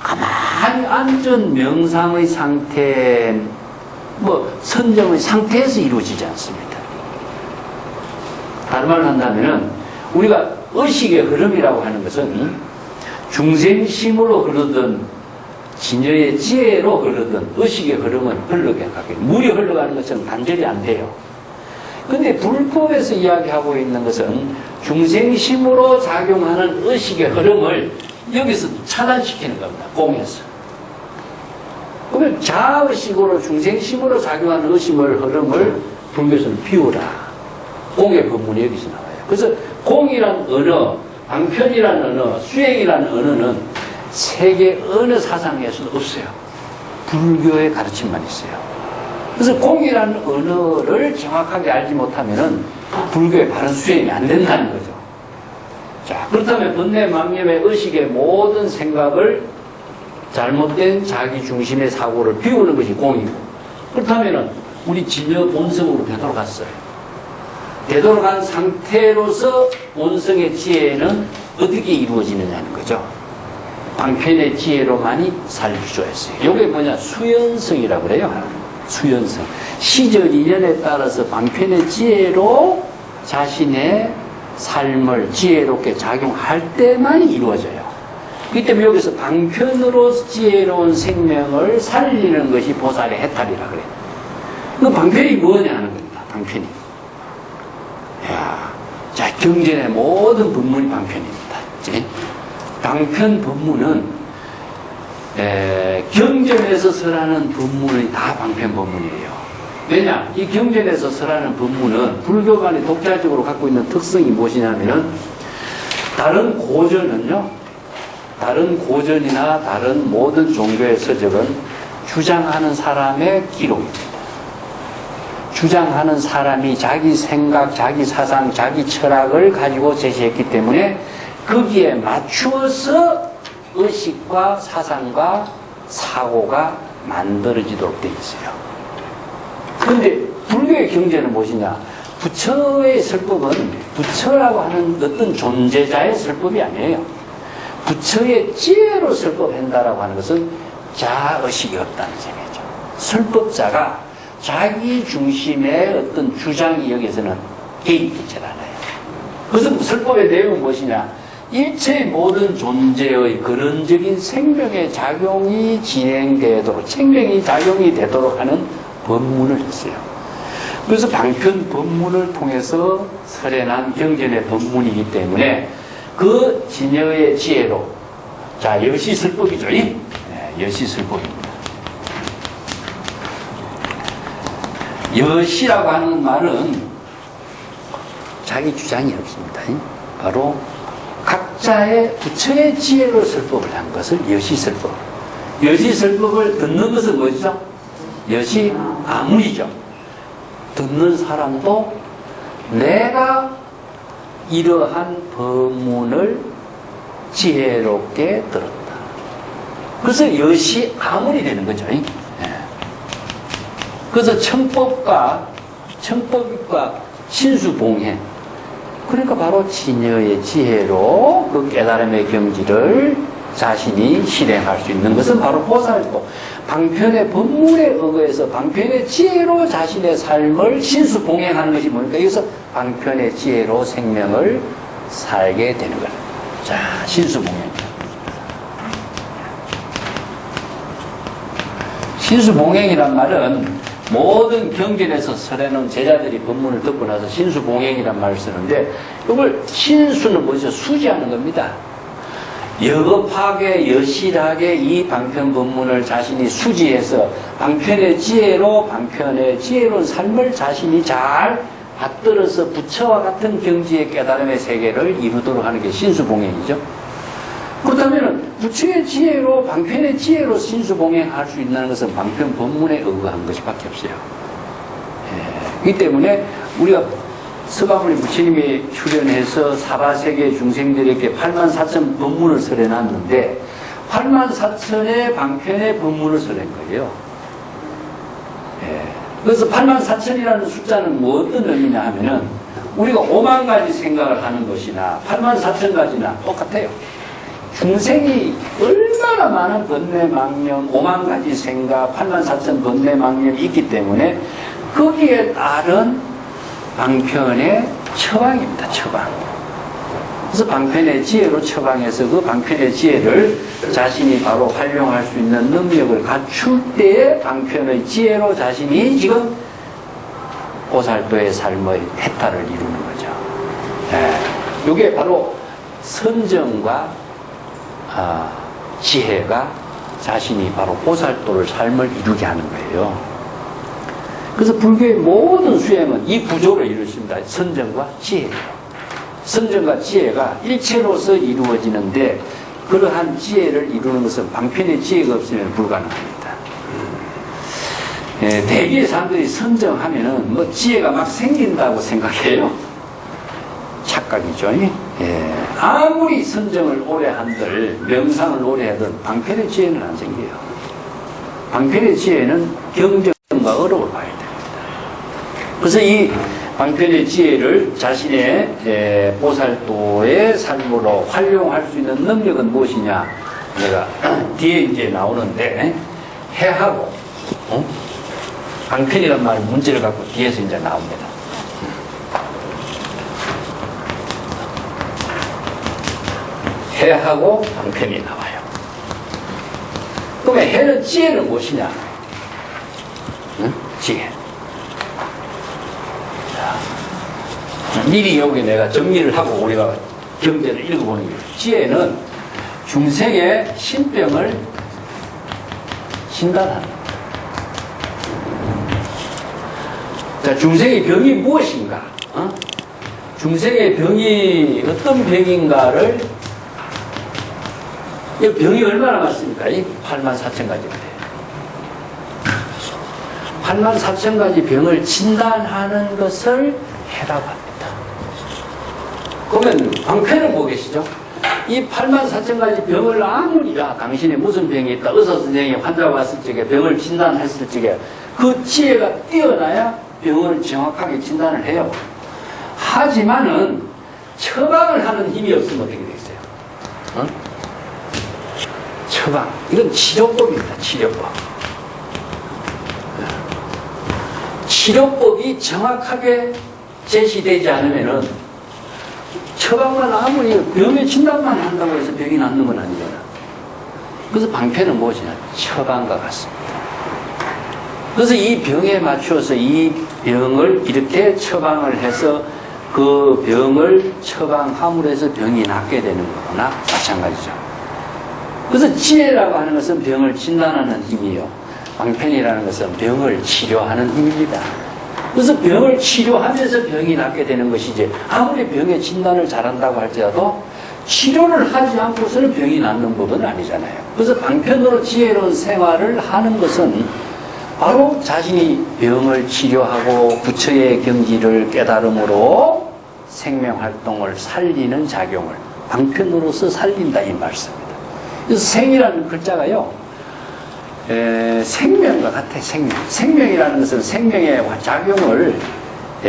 가만히 앉은 명상의 상태, 선정의 상태에서 이루어지지 않습니다. 다른 말로 한다면은, 우리가 의식의 흐름이라고 하는 것은 중생심으로 흐르든, 진여의 지혜로 흐르든, 의식의 흐름은 흘러가게. 물이 흘러가는 것은 단절이 안 돼요. 근데 불법에서 이야기하고 있는 것은 중생심으로 작용하는 의식의 흐름을 여기서 차단시키는 겁니다. 공에서. 그러면 자의식으로 중생심으로 작용하는 의식의 흐름을 불교에서는 비우라. 공의 법문이 여기서 나와요. 그래서 공이란 언어, 방편이란 언어, 수행이란 언어는 세계 어느 사상에서도 없어요. 불교의 가르침만 있어요. 그래서 공이라는 언어를 정확하게 알지 못하면은 불교의 바른 수행이 안 된다는 거죠. 자, 그렇다면 번뇌망념의 의식의 모든 생각을 잘못된 자기 중심의 사고를 비우는 것이 공이고, 그렇다면은 우리 진여 본성으로 되돌아갔어요. 되돌아간 상태로서 본성의 지혜는 어떻게 이루어지느냐는 거죠. 방편의 지혜로만이 살려줘야 했어요. 이게 뭐냐? 수연성이라고 그래요. 수연성. 시절 인연에 따라서 방편의 지혜로 자신의 삶을 지혜롭게 작용할 때만 이루어져요. 그렇기 때문에 여기서 방편으로 지혜로운 생명을 살리는 것이 보살의 해탈이라 그래요. 그 방편이 뭐냐 하는 겁니다. 방편이. 자, 경전의 모든 법문이 방편입니다. 그치? 방편 법문은 경전에서 설하는 법문이 다 방편 법문이에요. 왜냐? 이 경전에서 설하는 법문은 불교관이 독자적으로 갖고 있는 특성이 무엇이냐면은 다른 고전은요, 다른 고전이나 다른 모든 종교의 서적은 주장하는 사람의 기록입니다. 주장하는 사람이 자기 생각, 자기 사상, 자기 철학을 가지고 제시했기 때문에 거기에 맞추어서 의식과 사상과 사고가 만들어지도록 되어 있어요. 그런데 불교의 경제는 무엇이냐? 부처의 설법은 부처라고 하는 어떤 존재자의 설법이 아니에요. 부처의 지혜로 설법한다라고 하는 것은 자의식이 없다는 점이죠. 설법자가 자기 중심의 어떤 주장이 여기서는 개입되지 않아요. 그래서 설법의 내용은 무엇이냐? 일체의 모든 존재의 근원적인 생명의 작용이 진행되도록, 생명이 작용이 되도록 하는 법문을 했어요. 그래서 방편 법문을 통해서 설해난 경전의 법문이기 때문에 그 진여의 지혜로, 자, 여시설법이죠. 네, 여시설법입니다. 여시라고 하는 말은 자기 주장이 없습니다. 바로 각자의 부처의 지혜로 설법을 한 것을 여시설법. 여시설법을 듣는 것은 뭐죠? 여시 아무리죠. 듣는 사람도 내가 이러한 법문을 지혜롭게 들었다. 그래서 여시 아무리 되는 거죠. 그래서 청법과 신수봉해. 그러니까 바로 진여의 지혜로 그 깨달음의 경지를 자신이 실행할 수 있는 것은 바로 보살이고, 방편의 법문에 의거해서 방편의 지혜로 자신의 삶을 신수봉행하는 것이 뭡니까? 여기서 방편의 지혜로 생명을 살게 되는 거예요. 자, 신수봉행. 신수봉행이란 말은 모든 경전에서 설해놓은 제자들이 법문을 듣고 나서 신수봉행이란 말을 쓰는데, 이걸 신수는 뭐죠? 수지하는 겁니다. 여겁하게 여실하게 이 방편 법문을 자신이 수지해서 방편의 지혜로운 삶을 자신이 잘 받들어서 부처와 같은 경지의 깨달음의 세계를 이루도록 하는 게 신수봉행이죠. 그렇다면 부처의 지혜로, 방편의 지혜로 신수봉행할 수 있다는 것은 방편 법문에 의거한 것밖에 없어요. 그렇기 때문에 우리가 서가모니 부처님이 출연해서 사바세계 중생들에게 84,000 법문을 설해놨는데 84,000의 방편의 법문을 설한 거예요. 그래서 84,000이라는 숫자는 뭐 어떤 의미냐 하면은 우리가 5만 가지 생각을 하는 것이나 84,000가지나 똑같아요. 중생이 얼마나 얼마나 많은 번뇌망념, 5만 가지 생각, 8만 4천 번뇌망념이 있기 때문에 거기에 따른 방편의 처방입니다. 처방. 그래서 방편의 지혜로 처방해서 그 방편의 지혜를 자신이 바로 활용할 수 있는 능력을 갖출 때에 방편의 지혜로 자신이 지금 보살도의 삶의 해탈을 이루는 거죠. 이게 바로 선정과 지혜가 자신이 바로 보살도를 삶을 이루게 하는 거예요. 그래서 불교의 모든 수행은 이 구조로 이루어집니다. 선정과 지혜예요. 선정과 지혜가 일체로서 이루어지는데 그러한 지혜를 이루는 것은 방편의 지혜가 없으면 불가능합니다. 대개의 사람들이 선정하면은 뭐 지혜가 막 생긴다고 생각해요. 착각이죠. 아무리 선정을 오래 한들 명상을 오래 하든 방편의 지혜는 안 생겨요. 방편의 지혜는 경전과 어록을 봐야 됩니다. 그래서 이 방편의 지혜를 자신의 보살도의 삶으로 활용할 수 있는 능력은 무엇이냐? 내가 뒤에 이제 나오는데 해하고 방편이란 말 문제를 갖고 뒤에서 이제 나옵니다. 해하고 방편이 나와요. 그러면 해는 지혜는 무엇이냐? 지혜. 미리 여기 내가 정리를 하고 우리가 경제를 읽어보는 거예요. 지혜는 중생의 신병을 진단하는 거예요. 자, 중생의 병이 무엇인가? 중생의 병이 어떤 병인가를 이 병이 얼마나 많습니까? 8만 4천 가지인데 8만 4천 가지 병을 진단하는 것을 해라고 합니다. 그러면 방편은 뭐 계시죠? 이 8만 4천 가지 병을 아무리 당신이 무슨 병이 있다 의사 선생님이 환자가 왔을 적에 병을 진단했을 적에 그 지혜가 뛰어나야 병을 정확하게 진단을 해요. 하지만은 처방을 하는 힘이 없으면 어떻게 되겠어요? 처방. 이건 치료법입니다. 치료법. 치료법이 정확하게 제시되지 않으면은 처방만 아무리 병의 진단만 한다고 해서 병이 낫는 건 아니잖아. 그래서 방편은 무엇이냐? 처방과 같습니다. 그래서 이 병에 맞추어서 이 병을 이렇게 처방을 해서 그 병을 처방함으로 해서 병이 낫게 되는 거나 마찬가지죠. 그래서 지혜라고 하는 것은 병을 진단하는 힘이요. 방편이라는 것은 병을 치료하는 힘입니다. 그래서 병을 치료하면서 병이 낫게 되는 것이지 아무리 병의 진단을 잘한다고 할지라도 치료를 하지 않고서는 병이 낫는 법은 아니잖아요. 그래서 방편으로 지혜로운 생활을 하는 것은 바로 자신이 병을 치료하고 부처의 경지를 깨달음으로 생명활동을 살리는 작용을 방편으로서 살린다 이 말씀입니다. 그래서 생이라는 글자가요 생명과 같아. 생명이라는 것은 생명의 작용을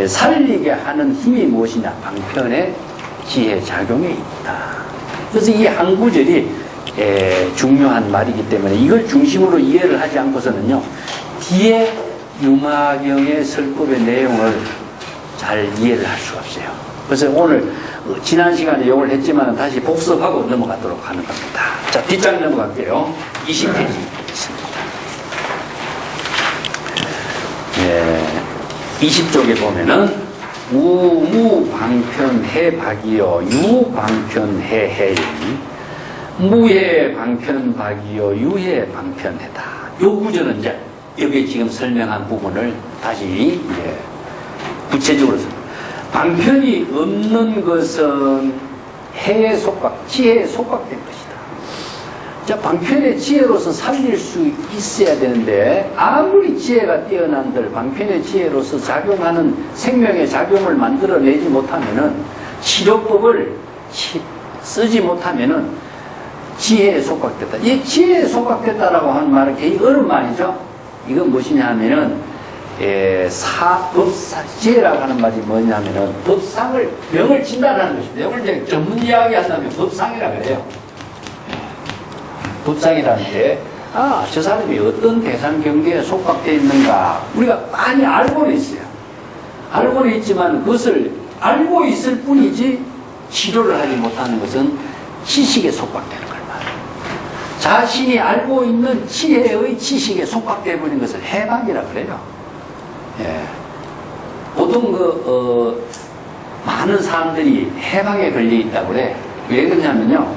살리게 하는 힘이 무엇이냐? 방편의 지혜 작용에 있다. 그래서 이 한 구절이 중요한 말이기 때문에 이걸 중심으로 이해를 하지 않고서는요 뒤에 유마경의 설법의 내용을 잘 이해를 할 수가 없어요. 그래서 오늘 지난 시간에 이걸 했지만 다시 복습하고 넘어가도록 하는 겁니다. 자, 뒷장 넘어갈게요. 20페이지 있습니다. 20쪽에 보면은 무방편해박이요 유방편해해이 무해방편박이요 유해방편해다. 요 구절은 이제 여기 지금 설명한 부분을 다시 구체적으로 방편이 없는 것은 해에 속박, 지혜에 속박된 것이다. 자, 방편의 지혜로서 살릴 수 있어야 되는데 아무리 지혜가 뛰어난들 방편의 지혜로서 작용하는 생명의 작용을 만들어내지 못하면은 치료법을 쓰지 못하면은 지혜에 속박됐다. 이 지혜에 속박됐다라고 하는 말은 굉장히 어려운 말이죠. 이건 무엇이냐 하면은 지혜라고 하는 말이 뭐냐면은 법상을 병을 진단하는 것입니다. 이걸 이제 전문 이야기 한다면 법상이라고 해요. 법상이라는 게, 아, 저 사람이 어떤 대상 경계에 속박되어 있는가, 우리가 많이 알고는 있어요. 알고는 있지만 그것을 알고 있을 뿐이지 치료를 하지 못하는 것은 지식에 속박되는 걸 말이에요. 자신이 알고 있는 지혜의 지식에 속박되어 버린 것을 해방이라 그래요. 예. 보통 많은 사람들이 해방에 걸려 있다고 그래. 왜 그러냐면요,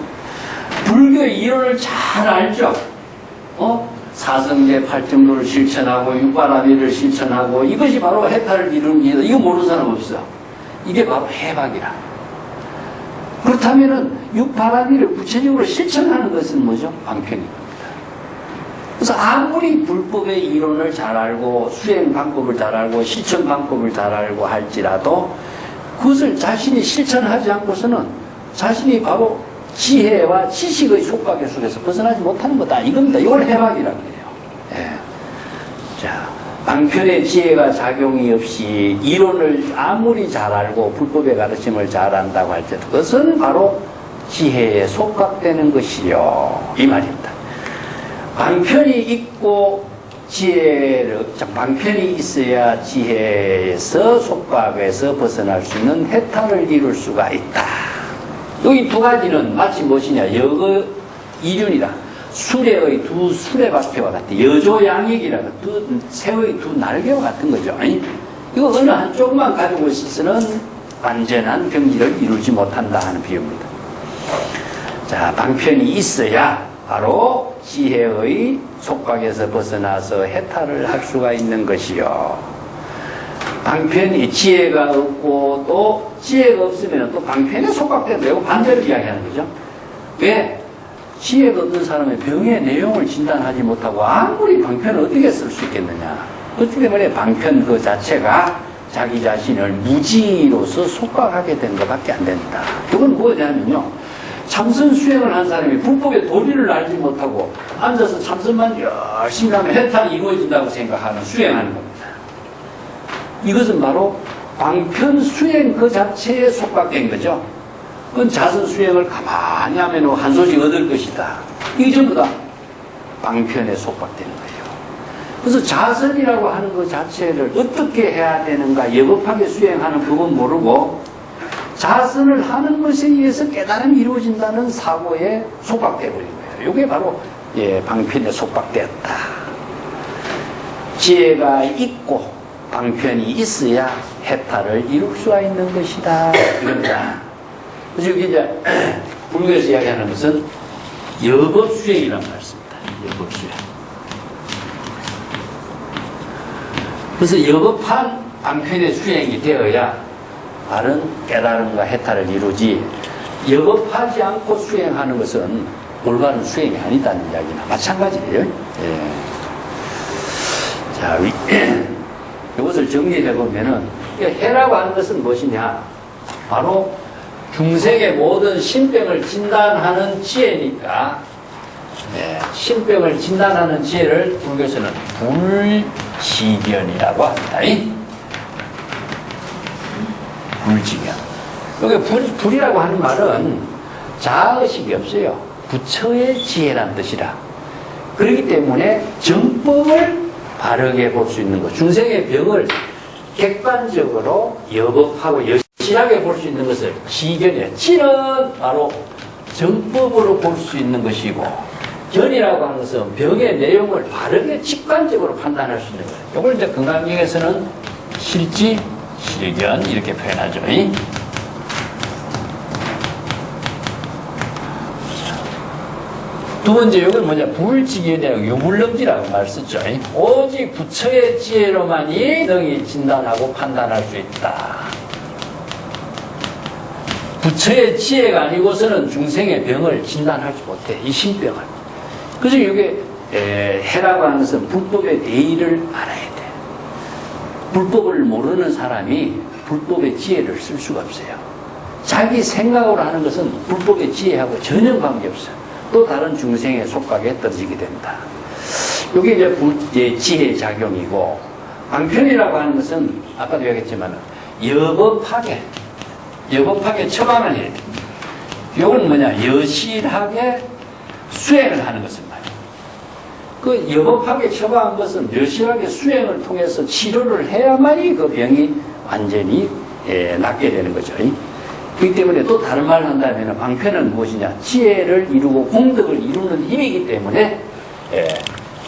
불교의 이론을 잘 알죠. 사성제 팔정도를 실천하고 육바라밀을 실천하고 이것이 바로 해탈을 이루는 길이다. 이거 모르는 사람 없어. 이게 바로 해방이라. 그렇다면은 육바라밀을 구체적으로 실천하는 것은 뭐죠? 방편입니다. 그래서 아무리 불법의 이론을 잘 알고 수행 방법을 잘 알고 실천 방법을 잘 알고 할지라도 그것을 자신이 실천하지 않고서는 자신이 바로 지혜와 지식의 속박의 속에서 벗어나지 못하는 거다. 이겁니다. 이걸 해방이라고 해요. 예. 자, 방편의 지혜가 작용이 없이 이론을 아무리 잘 알고 불법의 가르침을 잘 안다고 할지라도 그것은 바로 지혜에 속박되는 것이요. 이 말입니다. 방편이 있고 방편이 있어야 지혜에서 속박에서 벗어날 수 있는 해탈을 이룰 수가 있다. 여기 두 가지는 마치 무엇이냐, 여거 이륜이다. 수레의 두 수레바퀴와 같아. 여조양익이라 새의 두 날개와 같은 거죠. 아니? 이거 어느 한쪽만 가지고 있어서는 완전한 경지를 이루지 못한다 하는 비유입니다. 자, 방편이 있어야 바로 지혜의 속박에서 벗어나서 해탈을 할 수가 있는 것이요. 방편이 지혜가 없고 또 지혜가 없으면 또 방편에 속박된다. 이거 반대로 이야기하는 거죠. 왜? 지혜가 없는 사람의 병의 내용을 진단하지 못하고 아무리 방편을 어떻게 쓸 수 있겠느냐. 어떻게 말해 방편 그 자체가 자기 자신을 무지로서 속박하게 된 것밖에 안 된다. 이건 뭐냐면요, 참선 수행을 한 사람이 불법의 도리를 알지 못하고 앉아서 참선만 열심히 하면 해탈이 이루어진다고 생각하는 수행하는 겁니다. 이것은 바로 방편 수행 그 자체에 속박된 거죠. 그건 자선 수행을 가만히 하면 한 소식 얻을 것이다. 이게 전부 다 방편에 속박되는 거예요. 그래서 자선이라고 하는 것 자체를 어떻게 해야 되는가 여급하게 수행하는 그건 모르고 자선을 하는 것에 의해서 깨달음이 이루어진다는 사고에 속박되어 버린 거예요. 이게 바로 방편에 속박되었다. 지혜가 있고 방편이 있어야 해탈을 이룰 수가 있는 것이다. 이겁니다. 그래서 여기 이제 불교에서 이야기하는 것은 여법수행이라는 말씀입니다. 여법수행. 그래서 여법한 방편의 수행이 되어야 바른 깨달음과 해탈을 이루지, 여법하지 않고 수행하는 것은 올바른 수행이 아니다는 이야기나 마찬가지예요. 예. 자, 이것을 정리해 보면은 해라고 하는 것은 무엇이냐? 바로 중생의 모든 신병을 진단하는 지혜니까, 신병을 진단하는 지혜를 불교에서는 불지견이라고 합니다. 불지견. 여기 불이라고 하는 말은 자의식이 없어요. 부처의 지혜란 뜻이라. 그렇기 때문에 정법을 바르게 볼 수 있는 것, 중생의 병을 객관적으로 여법하고 여실하게 볼 수 있는 것을 지견이에요. 지는 바로 정법으로 볼 수 있는 것이고, 견이라고 하는 것은 병의 내용을 바르게 직관적으로 판단할 수 있는 거예요. 이걸 이제 건강경에서는 실지, 실견 이렇게 표현하죠. 두 번째, 이건 뭐냐, 불지견이라고 유불능지라고 말 썼죠. 오직 부처의 지혜로만이 능히 진단하고 판단할 수 있다. 부처의 지혜가 아니고서는 중생의 병을 진단하지 못해. 이 신병을. 그래서 이게 해라고 하는 것은 불법의 대의를 알아야 돼. 불법을 모르는 사람이 불법의 지혜를 쓸 수가 없어요. 자기 생각으로 하는 것은 불법의 지혜하고 전혀 관계없어요. 또 다른 중생의 속박에 떨어지게 됩니다. 이게 이제 지혜의 작용이고, 방편이라고 하는 것은 아까도 얘기했지만 여법하게 처방을 해야 됩니다. 이건 뭐냐, 여실하게 수행을 하는 것은 말이에요. 그 여법하게 처방한 것은 열심하게 수행을 통해서 치료를 해야만이 그 병이 완전히 낫게 되는 거죠. 그렇기 때문에 또 다른 말을 한다면 방편은 무엇이냐? 지혜를 이루고 공덕을 이루는 힘이기 때문에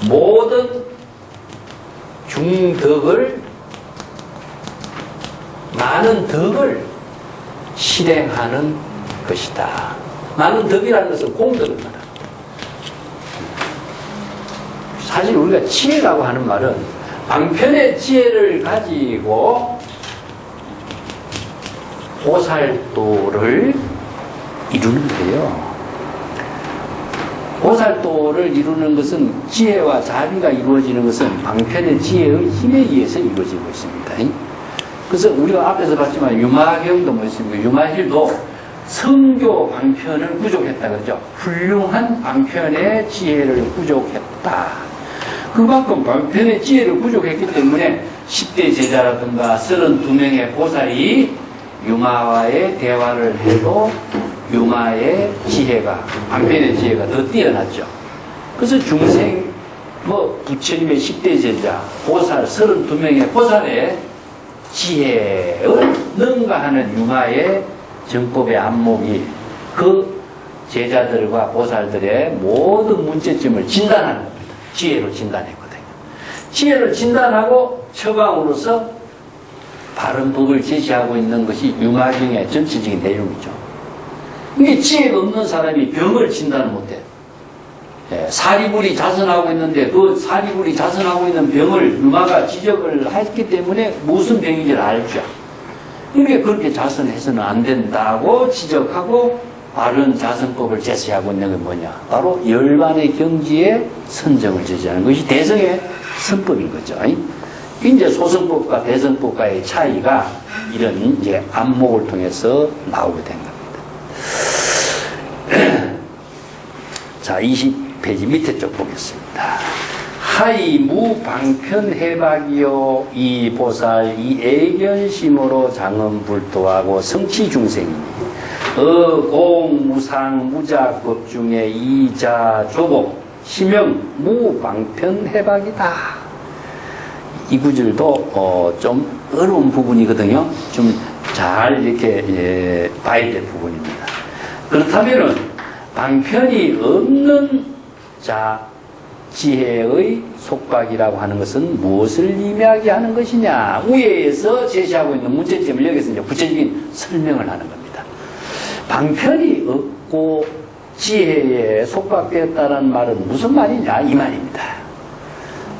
모든 중덕을 많은 덕을 실행하는 것이다. 많은 덕이라는 것은 공덕을 말합니다. 사실 우리가 지혜라고 하는 말은 방편의 지혜를 가지고 보살도를 이루는 거예요. 보살도를 이루는 것은 지혜와 자비가 이루어지는 것은 방편의 지혜의 힘에 의해서 이루어지고 있습니다. 그래서 우리가 앞에서 봤지만 유마경도 뭐 있습니까? 유마힐도 성교 방편을 부족했다 그러죠. 훌륭한 방편의 지혜를 부족했다. 그만큼 방편의 지혜를 부족했기 때문에 10대 제자라든가 32명의 보살이 유마와의 대화를 해도 유마의 지혜가, 방편의 지혜가 더 뛰어났죠. 그래서 중생, 부처님의 10대 제자, 보살, 32명의 보살의 지혜를 능가하는 유마의 정법의 안목이 그 제자들과 보살들의 모든 문제점을 진단하는 겁니다. 지혜로 진단했거든요. 지혜를 진단하고 처방으로서 바른 법을 제시하고 있는 것이 유마경의 전체적인 내용이죠. 이게 지혜가 없는 사람이 병을 진단을 못해. 사리불이 자선하고 있는데 그 사리불이 자선하고 있는 병을 유마가 지적을 했기 때문에 무슨 병인지를 알죠. 이게 그렇게 자선해서는 안 된다고 지적하고 바른 자선법을 제시하고 있는 게 뭐냐? 바로 열반의 경지에 선정을 제시하는 것이 대성의 선법인 거죠. 이제 소성법과 대성법과의 차이가 이런 이제 안목을 통해서 나오게 된 겁니다. 자, 20페이지 밑에 쪽 보겠습니다. 하이무 방편해박이요 이 보살 이 애견심으로 장엄불도하고 성취중생이니 공무상 무자법 중에 이자조복 심형 무방편해박이다. 이 구절도 좀 어려운 부분이거든요. 좀 잘 이렇게 봐야 될 부분입니다. 그렇다면은 방편이 없는 지혜의 속박이라고 하는 것은 무엇을 의미하게 하는 것이냐? 위에서 제시하고 있는 문제점을 여기서 이제 구체적인 설명을 하는 겁니다. 방편이 없고 지혜에 속박되었다는 말은 무슨 말이냐? 이 말입니다.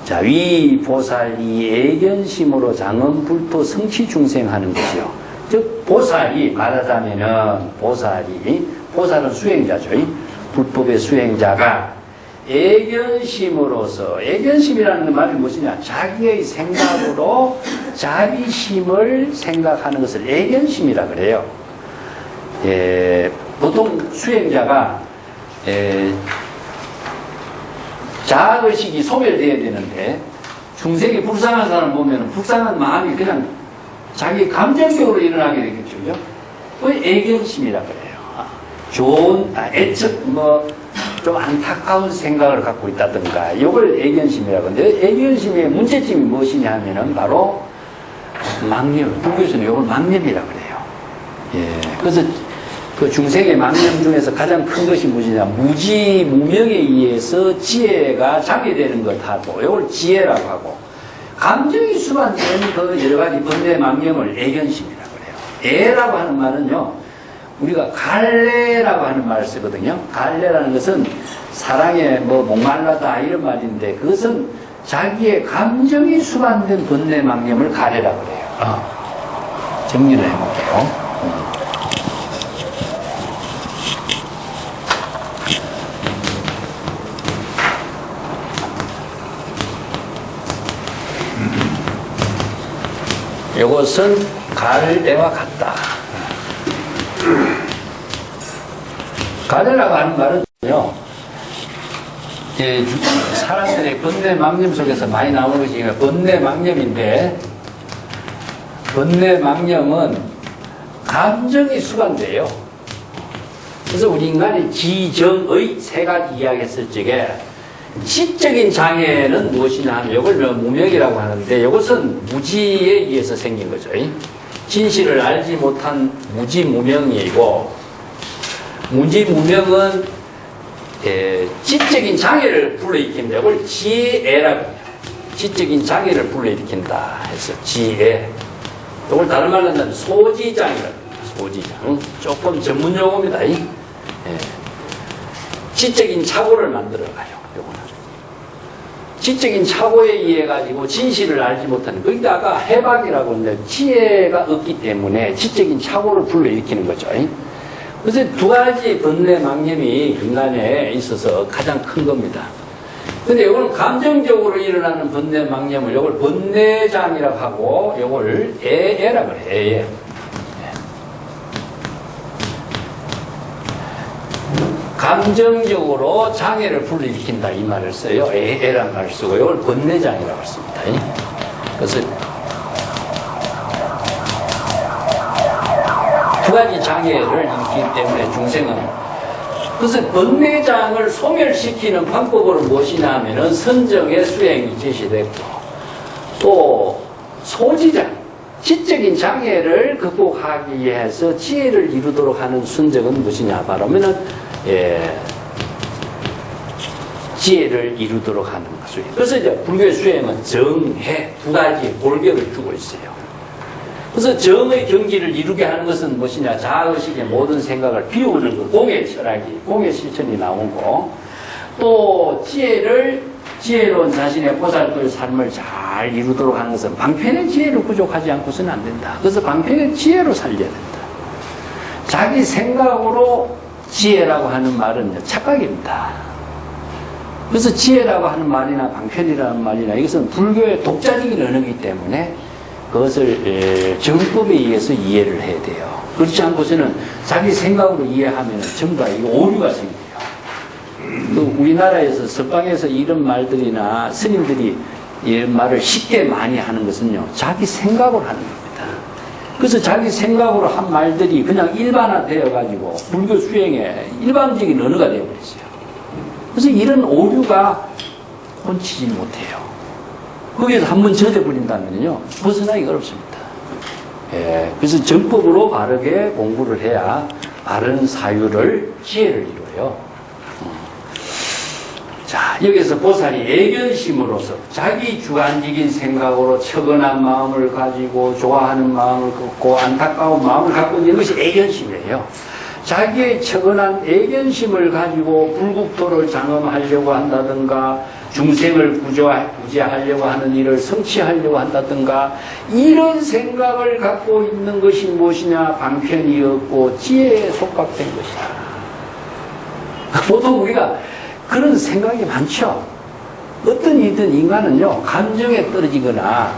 자, 위 보살이 애견심으로 장엄불토 성취중생하는 것이요. 즉 보살이 말하자면은 보살은 수행자죠. 불법의 수행자가 애견심으로서 애견심이라는 말이 무엇이냐? 자기의 생각으로 자비심을 생각하는 것을 애견심이라 그래요. 보통 수행자가 자아의식이 소멸되어야 되는데 중생이 불쌍한 사람 보면 불쌍한 마음이 그냥 자기 감정적으로 일어나게 되겠죠. 그죠? 그 애견심이라 그래요. 좋은, 좀 안타까운 생각을 갖고 있다든가, 이걸 애견심이라고 하는데, 애견심의 문제점이 무엇이냐 하면은 바로 망념, 불교에서는 이걸 망념이라고 그래요. 그래서 그 중생의 망념 중에서 가장 큰 것이 무엇이냐, 무명에 의해서 지혜가 자괴되는 것하고, 이걸 지혜라고 하고, 감정이 수반된 그 여러 가지 번뇌 망념을 애견심이라고 그래요. 애라고 하는 말은요, 우리가 갈래라고 하는 말을 쓰거든요. 갈래라는 것은 사랑에 목말라다 이런 말인데 그것은 자기의 감정이 수반된 번뇌 망념을 갈래라고 그래요. 정리를 해볼게요. 이것은 갈대와 같다. 갈대라고 하는 말은요, 사람들의 번뇌 망념 속에서 많이 나오는 것이 번뇌 망념인데, 번뇌 망념은 감정이 수반돼요. 그래서 우리 인간이 지정의 세 가지 이야기했을 적에 지적인 장애는 무엇이냐 하면 이걸 무명이라고 하는데 이것은 무지에 의해서 생긴 거죠. 진실을 알지 못한 무지무명이고, 무지무명은 지적인 장애를 불러일으킨다. 이걸 지혜라고 해요. 지적인 장애를 불러일으킨다 해서 지혜. 이걸 다른 말로 하면 소지장이라고 해요. 소지장. 조금 전문 용어입니다. 지적인 착오를 만들어가요. 요거는. 지적인 착오에 의해 가지고 진실을 알지 못하는, 그러니까 아까 해박이라고 했는데 지혜가 없기 때문에 지적인 착오를 불러일으키는 거죠. 그래서 두 가지 번뇌 망념이 인간에 있어서 가장 큰 겁니다. 근데 이거는 감정적으로 일어나는 번뇌 망념을 이걸 번뇌장이라고 하고 이걸 애라고 해요. 애예. 감정적으로 장애를 불러일으킨다 이 말을 써요. 애라는 말을 쓰고 이걸 번뇌장이라고 씁니다. 그래서 두 가지 장애를 일으키기 때문에 중생은, 그래서 번뇌장을 소멸시키는 방법으로 무엇이냐 하면은 선정의 수행이 제시됐고, 또 소지장, 지적인 장애를 극복하기 위해서 지혜를 이루도록 하는 순정은 무엇이냐 바라면은 지혜를 이루도록 하는 것이에요. 그래서 이제 불교의 수행은 정해 두 가지 골격을 주고 있어요. 그래서 정의 경지를 이루게 하는 것은 무엇이냐? 자의식의 모든 생각을 비우는 것, 공의 철학이, 공의 실천이 나오고, 또 지혜로운 자신의 보살도의 삶을 잘 이루도록 하는 것은 방편의 지혜로 부족하지 않고서는 안 된다. 그래서 방편의 지혜로 살려야 된다. 자기 생각으로 지혜라고 하는 말은 착각입니다. 그래서 지혜라고 하는 말이나 방편이라는 말이나 이것은 불교의 독자적인 언어이기 때문에 그것을 정법에 의해서 이해를 해야 돼요. 그렇지 않고서는 자기 생각으로 이해하면 전부 다 오류가 생겨요. 그 우리나라에서 서방에서 이런 말들이나 스님들이 이런 말을 쉽게 많이 하는 것은요, 자기 생각으로 하는 겁니다. 그래서 자기 생각으로 한 말들이 그냥 일반화되어가지고 불교 수행에 일반적인 언어가 되어버렸어요. 그래서 이런 오류가 혼치지 못해요. 거기에서 한번 젖어버린다면요, 벗어나기가 어렵습니다. 그래서 정법으로 바르게 공부를 해야 바른 사유를, 지혜를 이루어요. 자, 여기서 보살이 애견심으로서 자기 주관적인 생각으로 처근한 마음을 가지고 좋아하는 마음을 갖고 안타까운 마음을 갖고 있는 것이 애견심이에요. 자기의 처근한 애견심을 가지고 불국토를 장엄하려고 한다든가 중생을 구제하려고 하는 일을 성취하려고 한다든가 이런 생각을 갖고 있는 것이 무엇이냐? 방편이 없고 지혜에 속박된 것이다. 보통 우리가 그런 생각이 많죠. 어떤 이든 인간은요, 감정에 떨어지거나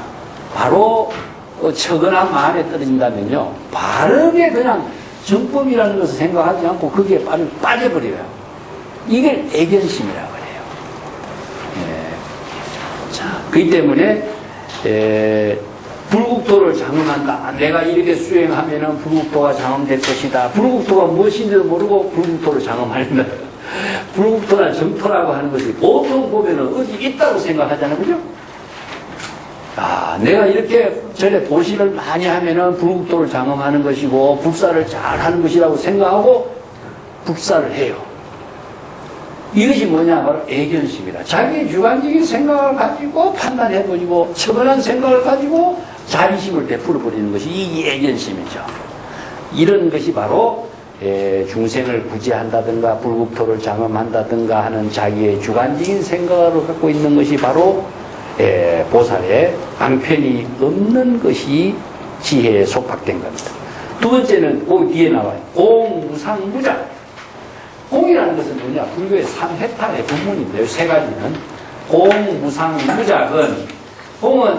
바로 처근한 마음에 떨어진다면요, 바르게 그냥 정법이라는 것을 생각하지 않고 거기에 빠져버려요. 이게 애견심이라고 해요. 자, 그렇기 때문에 불국토를 장엄한다. 내가 이렇게 수행하면은 불국토가 장엄될 것이다. 불국토가 무엇인지도 모르고 불국토를 장엄한다. 불국토나 정토라고 하는 것이 보통 보면은 어디 있다고 생각하잖아요. 그죠? 아, 내가 이렇게 전에 보시를 많이 하면은 불국토를 장엄하는 것이고 불사를 잘 하는 것이라고 생각하고 불사를 해요. 이것이 뭐냐? 바로 애견심이다. 자기의 주관적인 생각을 가지고 판단해버리고 처분한 생각을 가지고 자비심을 베풀어버리는 것이 이 애견심이죠. 이런 것이 바로 중생을 구제한다든가 불국토를 장엄한다든가 하는 자기의 주관적인 생각을 갖고 있는 것이 바로 보살의 방편이 없는 것이 지혜에 속박된 겁니다. 두 번째는 그 뒤에 나와요. 공무상무자. 공이라는 것은 뭐냐? 불교의 3해탈의 본문인데요. 세 가지는. 공무상무작은, 공은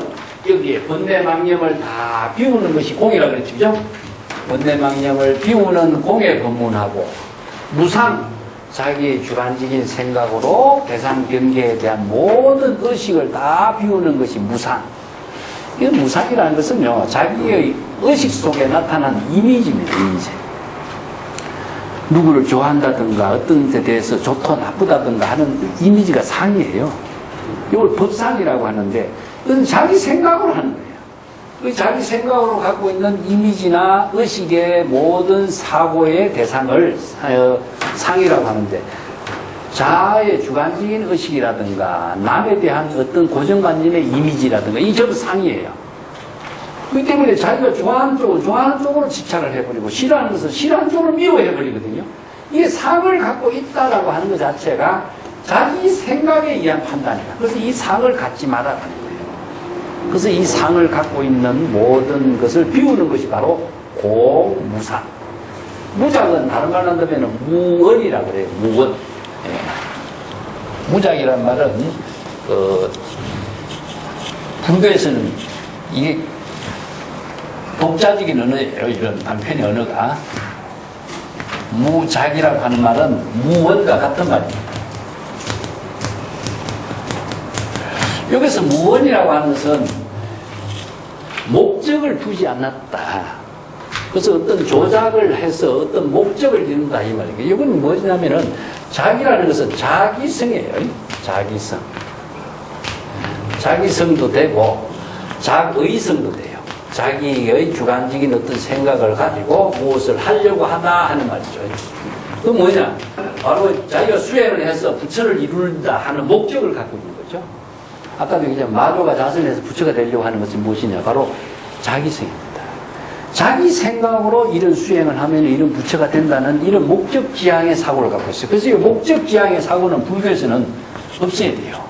여기에 번뇌망념을 다 비우는 것이 공이라고 그랬죠. 그죠? 번뇌망념을 비우는 공의 법문하고, 무상, 자기의 주관적인 생각으로 대상 경계에 대한 모든 의식을 다 비우는 것이 무상. 이 무상이라는 것은요, 자기의 의식 속에 나타난 이미지입니다. 이미지. 누구를 좋아한다든가 어떤 데 대해서 좋다 나쁘다든가 하는 이미지가 상이에요. 이걸 법상이라고 하는데 이건 자기 생각으로 하는 거예요. 그 자기 생각으로 갖고 있는 이미지나 의식의 모든 사고의 대상을 상이라고 하는데 자아의 주관적인 의식이라든가 남에 대한 어떤 고정관념의 이미지라든가 이 전부 상이에요. 그렇기 때문에 자기가 좋아하는 쪽으로 집착을 해버리고 싫어하는 것은 싫어하는 쪽으로 미워해버리거든요. 이게 상을 갖고 있다라고 하는 것 자체가 자기 생각에 의한 판단이다. 그래서 이 상을 갖지 말아라는 거예요. 그래서 이 상을 갖고 있는 모든 것을 비우는 것이 바로 공무상. 무작은 다른 말로 한다면 무언이라고 그래요. 무언. 예. 무작이란 말은 불교에서는 이게 독자적인 언어예요. 이런 단편의 언어가. 무작이라고 하는 말은 무언과 같은 말입니다. 여기서 무언이라고 하는 것은 목적을 두지 않았다. 그래서 어떤 조작을 해서 어떤 목적을 이룬다 이 말이에요. 이건 뭐냐면은 자기라는 것은 자기성이에요. 자기성. 자기성도 되고 자의성도 돼요. 자기의 주관적인 어떤 생각을 가지고 무엇을 하려고 하다 하는 말이죠. 그 뭐냐? 바로 자기가 수행을 해서 부처를 이룬다 하는 목적을 갖고 있는 거죠. 아까도 얘기했지만 마조가 자선해서 부처가 되려고 하는 것은 무엇이냐? 바로 자기성입니다. 자기 생각으로 이런 수행을 하면 이런 부처가 된다는 이런 목적지향의 사고를 갖고 있어요. 그래서 이 목적지향의 사고는 불교에서는 없어야 돼요.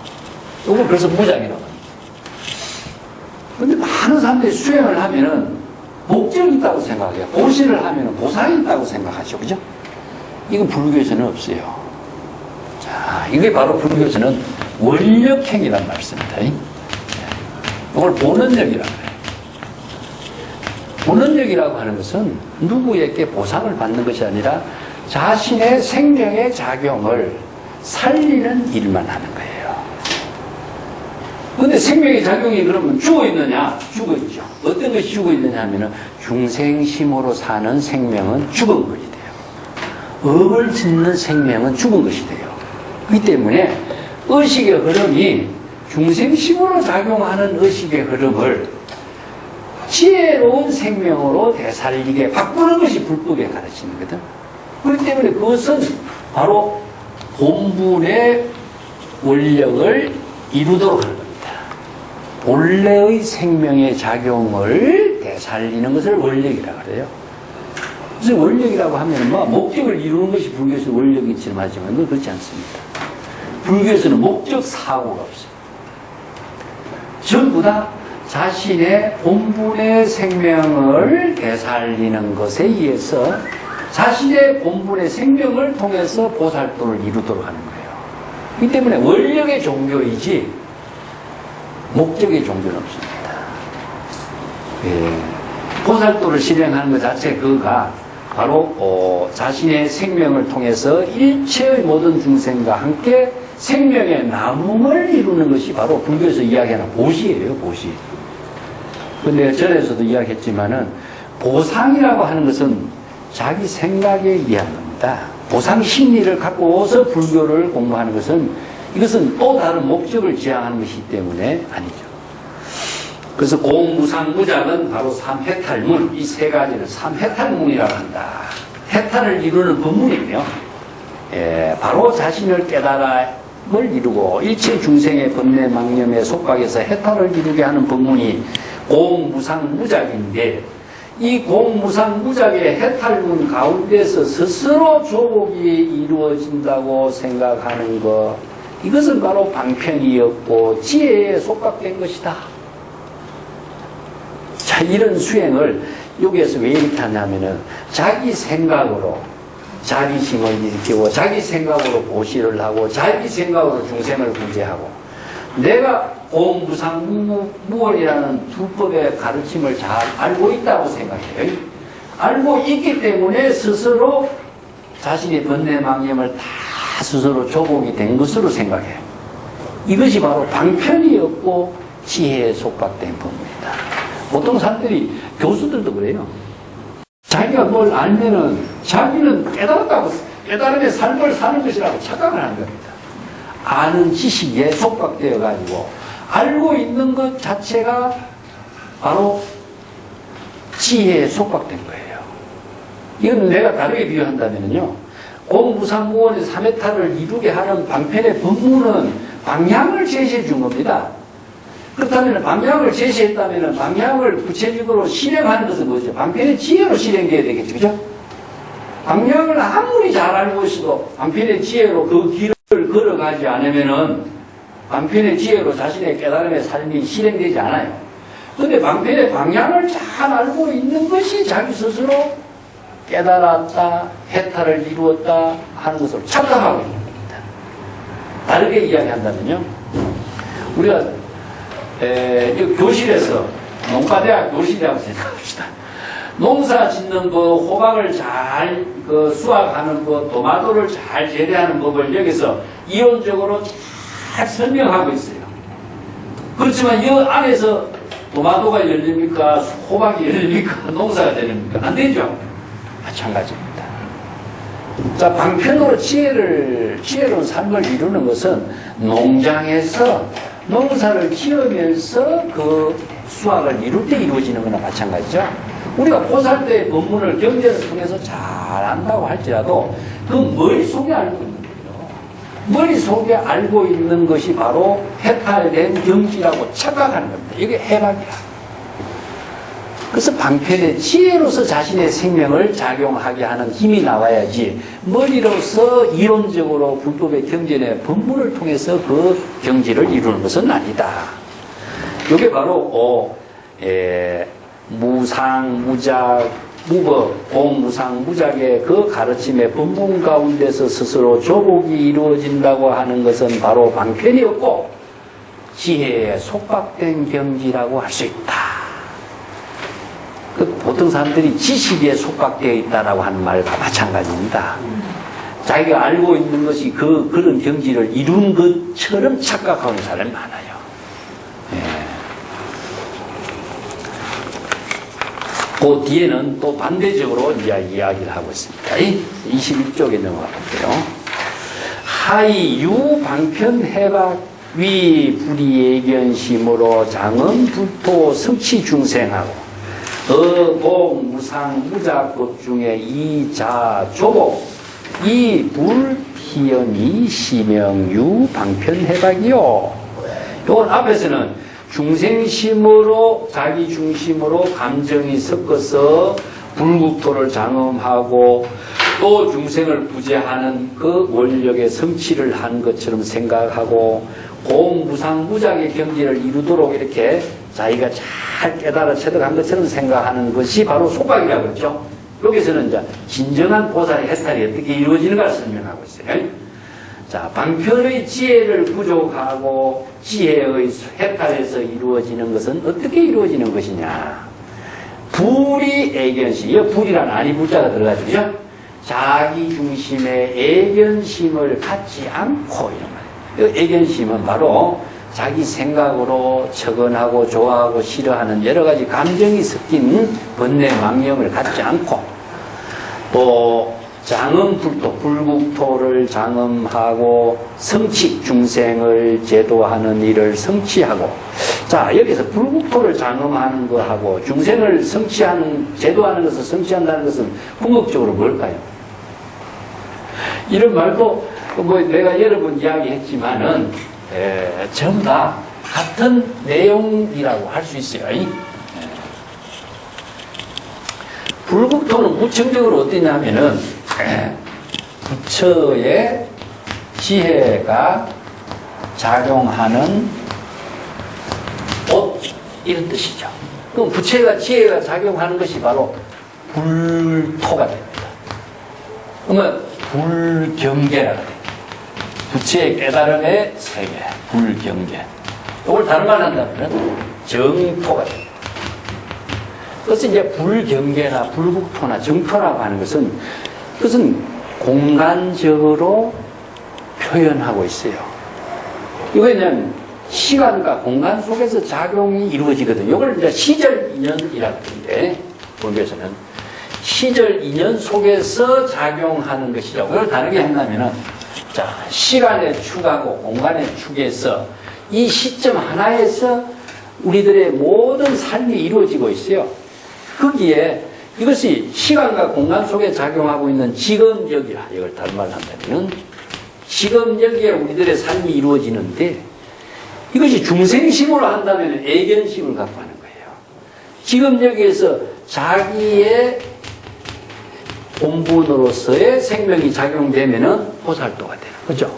이걸 그래서 무작이라고 합니다. 그런데 많은 사람들이 수행을 하면은 목적이 있다고 생각해요. 보시를 하면은 보상이 있다고 생각하죠. 그죠? 이건 불교에서는 없어요. 자, 이게 바로 불교에서는 원력행이라는 말씀입니다. 이걸 본원력이라고 해요. 본원력이라고 하는 것은 누구에게 보상을 받는 것이 아니라 자신의 생명의 작용을 살리는 일만 하는 거예요. 그런데 생명의 작용이 그러면 죽어 있느냐? 죽어 있죠. 어떤 것이 죽어 있느냐 하면은 중생심으로 사는 생명은 죽은 것이 돼요. 업을 짓는 생명은 죽은 것이 돼요. 그렇기 때문에 의식의 흐름이 중생심으로 작용하는 의식의 흐름을 지혜로운 생명으로 되살리게 바꾸는 것이 불법에 가르치는 거거든. 그렇기 때문에 그것은 바로 본분의 원력을 이루도록 하는 겁니다. 본래의 생명의 작용을 되살리는 것을 원력이라고 그래요. 그래서 원력이라고 하면 뭐 목적을 이루는 것이 불교에서 원력이처럼 하지만 그건 그렇지 않습니다. 불교에서는 목적 사고가 없어요. 전부 다 자신의 본분의 생명을 되살리는 것에 의해서 자신의 본분의 생명을 통해서 보살도를 이루도록 하는 거예요. 그렇기 때문에 원력의 종교이지 목적의 종교는 없습니다. 예. 보살도를 실행하는 것 자체 그가 바로 자신의 생명을 통해서 일체의 모든 중생과 함께 생명의 남음을 이루는 것이 바로 불교에서 이야기하는 보시예요. 보시. 근데 전에서도 이야기했지만은 보상이라고 하는 것은 자기 생각에 의한 겁니다. 보상 심리를 갖고서 불교를 공부하는 것은 이것은 또 다른 목적을 지향하는 것이기 때문에 아니죠. 그래서 공무상무작은 바로 삼해탈문, 이 세 가지를 삼해탈문이라고 한다. 해탈을 이루는 법문이며, 바로 자신을 깨달음을 이루고 일체 중생의 번뇌망념의 속박에서 해탈을 이루게 하는 법문이 공무상무작인데, 이 공무상무작의 해탈문 가운데서 스스로 조복이 이루어진다고 생각하는 것, 이것은 바로 방편이었고 지혜에 속박된 것이다. 자, 이런 수행을 여기에서 왜 이렇게 하냐면은 자기 생각으로 자비심을 일으키고 자기 생각으로 보시를 하고 자기 생각으로 중생을 구제하고 내가 공무상무원이라는 불법의 가르침을 잘 알고 있다고 생각해요. 알고 있기 때문에 스스로 자신의 번뇌망념을 다 스스로 조복이 된 것으로 생각해요. 이것이 바로 방편이었고 지혜에 속박된 법입니다. 보통 사람들이 교수들도 그래요. 자기가 뭘 알면은 자기는 깨달았다고, 깨달음의 삶을 사는 것이라고 착각을 하는 겁니다. 아는 지식에 속박되어 가지고 알고 있는 것 자체가 바로 지혜에 속박된 거예요. 이건 내가 다르게 비유한다면요, 공무상무원의 3회타를 이루게 하는 방편의 법문은 방향을 제시해 준 겁니다. 그렇다면 방향을 제시했다면 방향을 구체적으로 실행하는 것은 뭐죠? 방편의 지혜로 실행돼야 되겠죠. 그죠? 방향을 아무리 잘 알고 있어도 방편의 지혜로 그 길을 걸어가지 않으면은 방편의 지혜로 자신의 깨달음의 삶이 실행되지 않아요. 그런데 방편의 방향을 잘 알고 있는 것이 자기 스스로 깨달았다, 해탈을 이루었다 하는 것을 착각하고 있는 겁니다. 다르게 이야기한다면요, 우리가 교실에서, 농가대학 교실이라고 생각합시다. 농사 짓는 거, 호박을 잘 수확하는 거, 도마도를 잘 재배하는 법을 여기서 이론적으로 잘 설명하고 있어요. 그렇지만 이 안에서 도마도가 열립니까? 호박이 열립니까? 농사가 되립니까? 안 되죠? 마찬가지입니다. 자, 방편으로 지혜로운 삶을 이루는 것은 농장에서 농사를 지으면서 그 수확을 이룰 때 이루어지는 거나 마찬가지죠. 우리가 고살 때의 법문을 경제를 통해서 잘 안다고 할지라도 그 머릿속에 알고 있는 거예요. 머릿속에 알고 있는 것이 바로 해탈된 경지라고 착각하는 겁니다. 이게 해박이라. 그래서 방편의 지혜로서 자신의 생명을 작용하게 하는 힘이 나와야지, 머리로서 이론적으로 불법의 경전의 법문을 통해서 그 경지를 이루는 것은 아니다. 이게 바로 무상, 무작, 무법, 공무상, 무작의 그 가르침의 법문 가운데서 스스로 조복이 이루어진다고 하는 것은 바로 방편이었고 지혜에 속박된 경지라고 할 수 있다. 보통 사람들이 지식에 속박되어 있다라고 하는 말과 마찬가지입니다. 자기가 알고 있는 것이 그런 경지를 이룬 것처럼 착각하는 사람이 많아요. 그 뒤에는 또 반대적으로 이제 이야기를 하고 있습니다. 21쪽에 넘어갈게요. 하이 유 방편 해박 위 불이예견심으로 장엄 불토 성취 중생하고 공 무상 무작법 중에 이자 조복 이 불피연이 시명유 방편해박이요. 이건 앞에서는 중생심으로, 자기 중심으로 감정이 섞어서 불국토를 장엄하고 또 중생을 구제하는 그 원력의 성취를 한 것처럼 생각하고 공무상무작의 경지를 이루도록 이렇게 자기가 잘 깨달아 체득한 것처럼 생각하는 것이 바로 속박이라고 그랬죠. 여기서는 이제 진정한 보살의 해탈이 어떻게 이루어지는가를 설명하고 있어요. 자, 방편의 지혜를 부족하고 지혜의 해탈에서 이루어지는 것은 어떻게 이루어지는 것이냐. 불이 애견심, 이 불이란 아니 불자가 들어가죠. 자기 중심의 애견심을 갖지 않고 이런 말이에요. 애견심은 바로 자기 생각으로 척언하고 좋아하고 싫어하는 여러 가지 감정이 섞인 번뇌 망령을 갖지 않고 또 장엄불토, 불국토를 장엄하고 성취, 중생을 제도하는 일을 성취하고. 자, 여기서 불국토를 장엄하는 것하고 중생을 성취하는, 제도하는 것을 성취한다는 것은 궁극적으로 뭘까요? 이런 말도 뭐 내가 여러 번 이야기했지만은 전부 다 같은 내용이라고 할 수 있어요. 불국토는 무청적으로 어떠냐면은 부처의 지혜가 작용하는 옷, 이런 뜻이죠. 그럼 부처가 지혜가 작용하는 것이 바로 불토가 됩니다. 그러면 불경계라고 됩니다. 부처의 깨달음의 세계, 불경계. 이걸 다른 말 한다면 정토가 됩니다. 그래서 이제 불경계나 불국토나 정토라고 하는 것은 그것은 공간적으로 표현하고 있어요. 이거는 시간과 공간 속에서 작용이 이루어지거든요. 이걸 이제 시절 인연이라고 하는데, 불교에서는 시절 인연 속에서 작용하는 것이죠. 그걸 다르게 한다면은, 자, 시간의 축하고 공간의 축에서 이 시점 하나에서 우리들의 모든 삶이 이루어지고 있어요. 거기에 이것이 시간과 공간 속에 작용하고 있는 지금적이라, 이걸 다른 말로 한다면, 지금적이에 우리들의 삶이 이루어지는데, 이것이 중생심으로 한다면 애견심을 갖고 하는 거예요. 지금적에서 자기의 본분으로서의 생명이 작용되면은 보살도가 되는 거죠.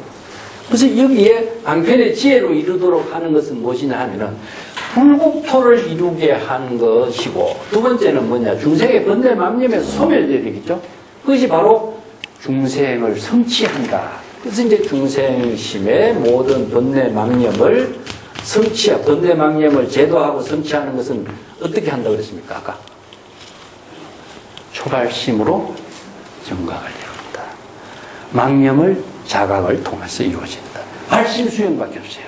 그래서 여기에 방편의 지혜로 이루도록 하는 것은 무엇이냐 하면은 불국토를 이루게 하는 것이고, 두 번째는 뭐냐, 중생의 번뇌 망념에서 소멸되어야 되겠죠. 그것이 바로 중생을 성취한다. 그래서 이제 중생심의 모든 번뇌 망념을 번뇌 망념을 제도하고 성취하는 것은 어떻게 한다고 그랬습니까? 아까 초발심으로 정각을 이룬다. 망념을 자각을 통해서 이루어진다. 발심 수행밖에 없어요.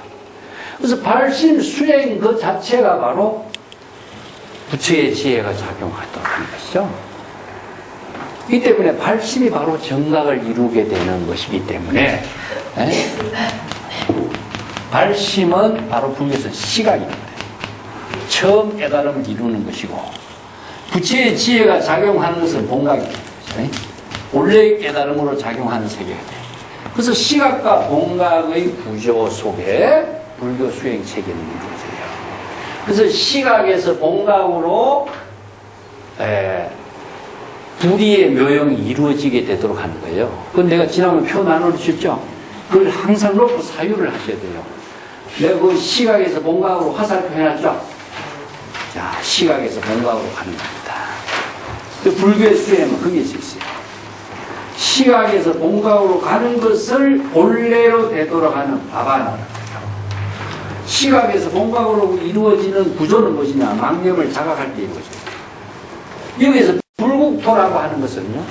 그래서 발심 수행 그 자체가 바로 부처의 지혜가 작용하도록 하는 것이죠. 이 때문에 발심이 바로 정각을 이루게 되는 것이기 때문에, 발심은 바로 불교에서 시각입니다. 처음 깨달음을 이루는 것이고, 부처의 지혜가 작용하는 것은 본각입니다. 본래의 깨달음으로 작용하는 세계가 돼요. 그래서 시각과 본각의 구조 속에 불교 수행 체계는 이루어져요. 그래서 시각에서 본각으로 불의의 묘용이 이루어지게 되도록 하는 거예요. 그건 내가 지난번에 표 나눠주셨죠? 그걸 항상 놓고 사유를 하셔야 돼요. 내가 그 시각에서 본각으로 화살표 해놨죠? 자, 시각에서 본각으로 가는 겁니다. 그 불교의 수행은 거기에서 있어요. 시각에서 본각으로 가는 것을 본래로 되돌아가는 바바는, 시각에서 본각으로 이루어지는 구조는 무엇이냐? 망념을 자각할 때 이루어져요. 여기에서 불국토라고 하는 것은요,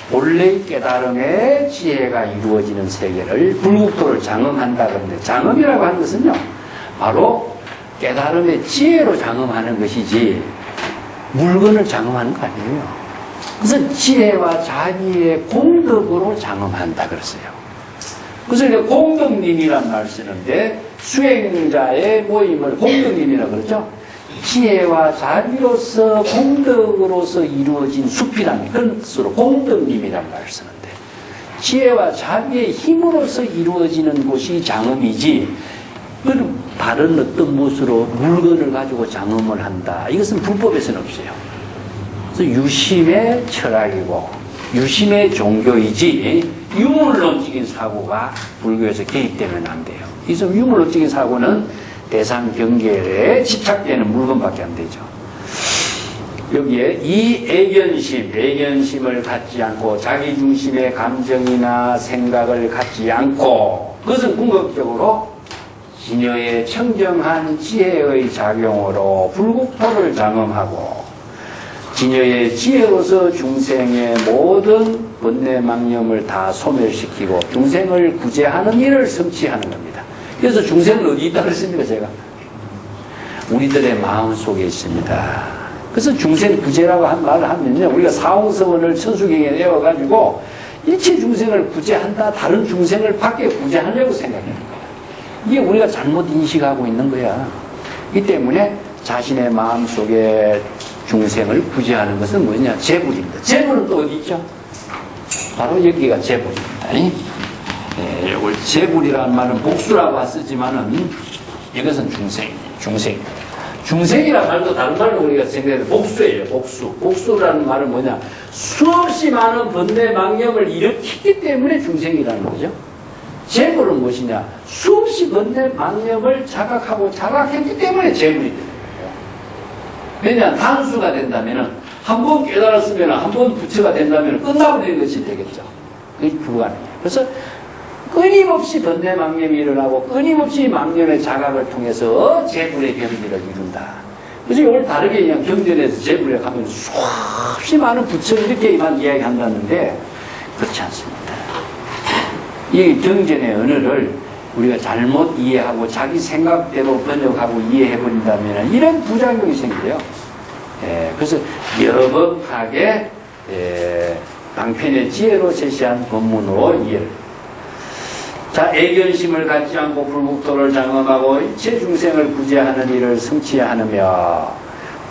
본래의 깨달음의 지혜가 이루어지는 세계를 불국토를 장엄한다 그러는데, 장엄이라고 하는 것은요, 바로 깨달음의 지혜로 장엄하는 것이지 물건을 장엄하는 거 아니에요. 그래서 지혜와 자기의 공덕으로 장엄한다 그랬어요. 그래서 이제 공덕님이란 말을 쓰는데, 수행자의 모임을 공덕님이라고 그러죠. 지혜와 자비로서 공덕으로서 이루어진 숲이라는 그런 뜻으로 공덕님이란 말을 쓰는데, 지혜와 자비의 힘으로서 이루어지는 곳이 장엄이지, 다른 어떤 무엇으로 물건을 가지고 장엄을 한다, 이것은 불법에서는 없어요. 그래서 유심의 철학이고 유심의 종교이지 유물론적인 사고가 불교에서 개입되면 안 돼요. 그래서 유물론적인 사고는 대상 경계에 집착되는 물건밖에 안 되죠. 여기에 이 애견심을 갖지 않고 자기중심의 감정이나 생각을 갖지 않고, 그것은 궁극적으로 진여의 청정한 지혜의 작용으로 불국토를 장엄하고, 진여의 지혜로서 중생의 모든 번뇌 망념을 다 소멸시키고 중생을 구제하는 일을 성취하는 겁니다. 그래서 중생은 어디 있다 그랬습니까, 제가? 우리들의 마음 속에 있습니다. 그래서 중생 구제라고 한 말을 하면요, 우리가 사홍서원을 천수경에 내어가지고 일체 중생을 구제한다, 다른 중생을 밖에 구제하려고 생각하는 거야. 이게 우리가 잘못 인식하고 있는 거야. 이 때문에 자신의 마음 속에 중생을 구제하는 것은 뭐냐? 재불입니다. 재불은 또 어디 있죠? 바로 여기가 재불입니다. 이걸 재불이라는 말은 복수라고 쓰지만은 이것은 중생입니다. 중생이라는 말도 다른 말로 우리가 생각해도 복수예요. 복수라는 말은 뭐냐? 수없이 많은 번뇌 망념을 일으키기 때문에 중생이라는 거죠. 재불은 무엇이냐? 수없이 번뇌 망념을 자각하고 자각했기 때문에 재불이 됩니다. 왜냐, 단수가 된다면은, 한 번 깨달았으면, 한 번 부처가 된다면 끝나버리는 것이 되겠죠. 그게 불가능해요. 그래서 끊임없이 번뇌 망념이 일어나고, 끊임없이 망념의 자각을 통해서 재불의 경지를 이룬다. 그래서 이걸 다르게 그냥 경전에서 재불에 가면 수없이 많은 부처 이렇게만 이야기한다는데, 그렇지 않습니다. 이 경전의 언어를 우리가 잘못 이해하고 자기 생각대로 번역하고 이해해버린다면 이런 부작용이 생겨요. 그래서 여법하게 방편의 지혜로 제시한 법문으로 이해를. 자, 애견심을 갖지 않고 불국토를 장엄하고 일체 중생을 구제하는 일을 성취하느며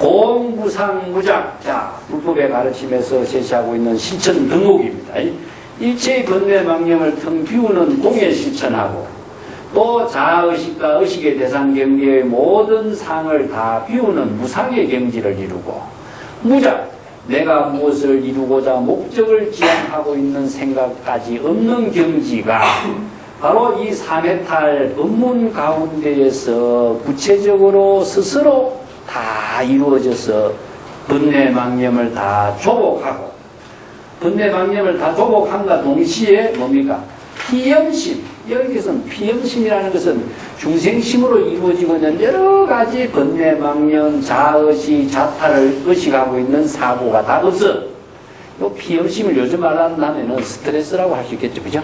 공무상무작. 자, 불법의 가르침에서 제시하고 있는 실천 등목입니다. 일체의 번뇌망념을 텅 비우는 공에 실천하고 또 자아의식과 의식의 대상 경계의 모든 상을 다 비우는 무상의 경지를 이루고 무작. 내가 무엇을 이루고자 목적을 지향하고 있는 생각까지 없는 경지가 바로 이 삼해탈 법문 가운데에서 구체적으로 스스로 다 이루어져서 번뇌망념을 다 조복하고 번뇌망념을 다 조복함과 동시에 뭡니까? 피염심. 여기서는 피염심이라는 것은 중생심으로 이루어지고 있는 여러 가지 번뇌망념, 자의식, 자타를 의식하고 있는 사고가 다 없어. 이 피염심을 요즘 말한다면 스트레스라고 할 수 있겠죠. 그죠?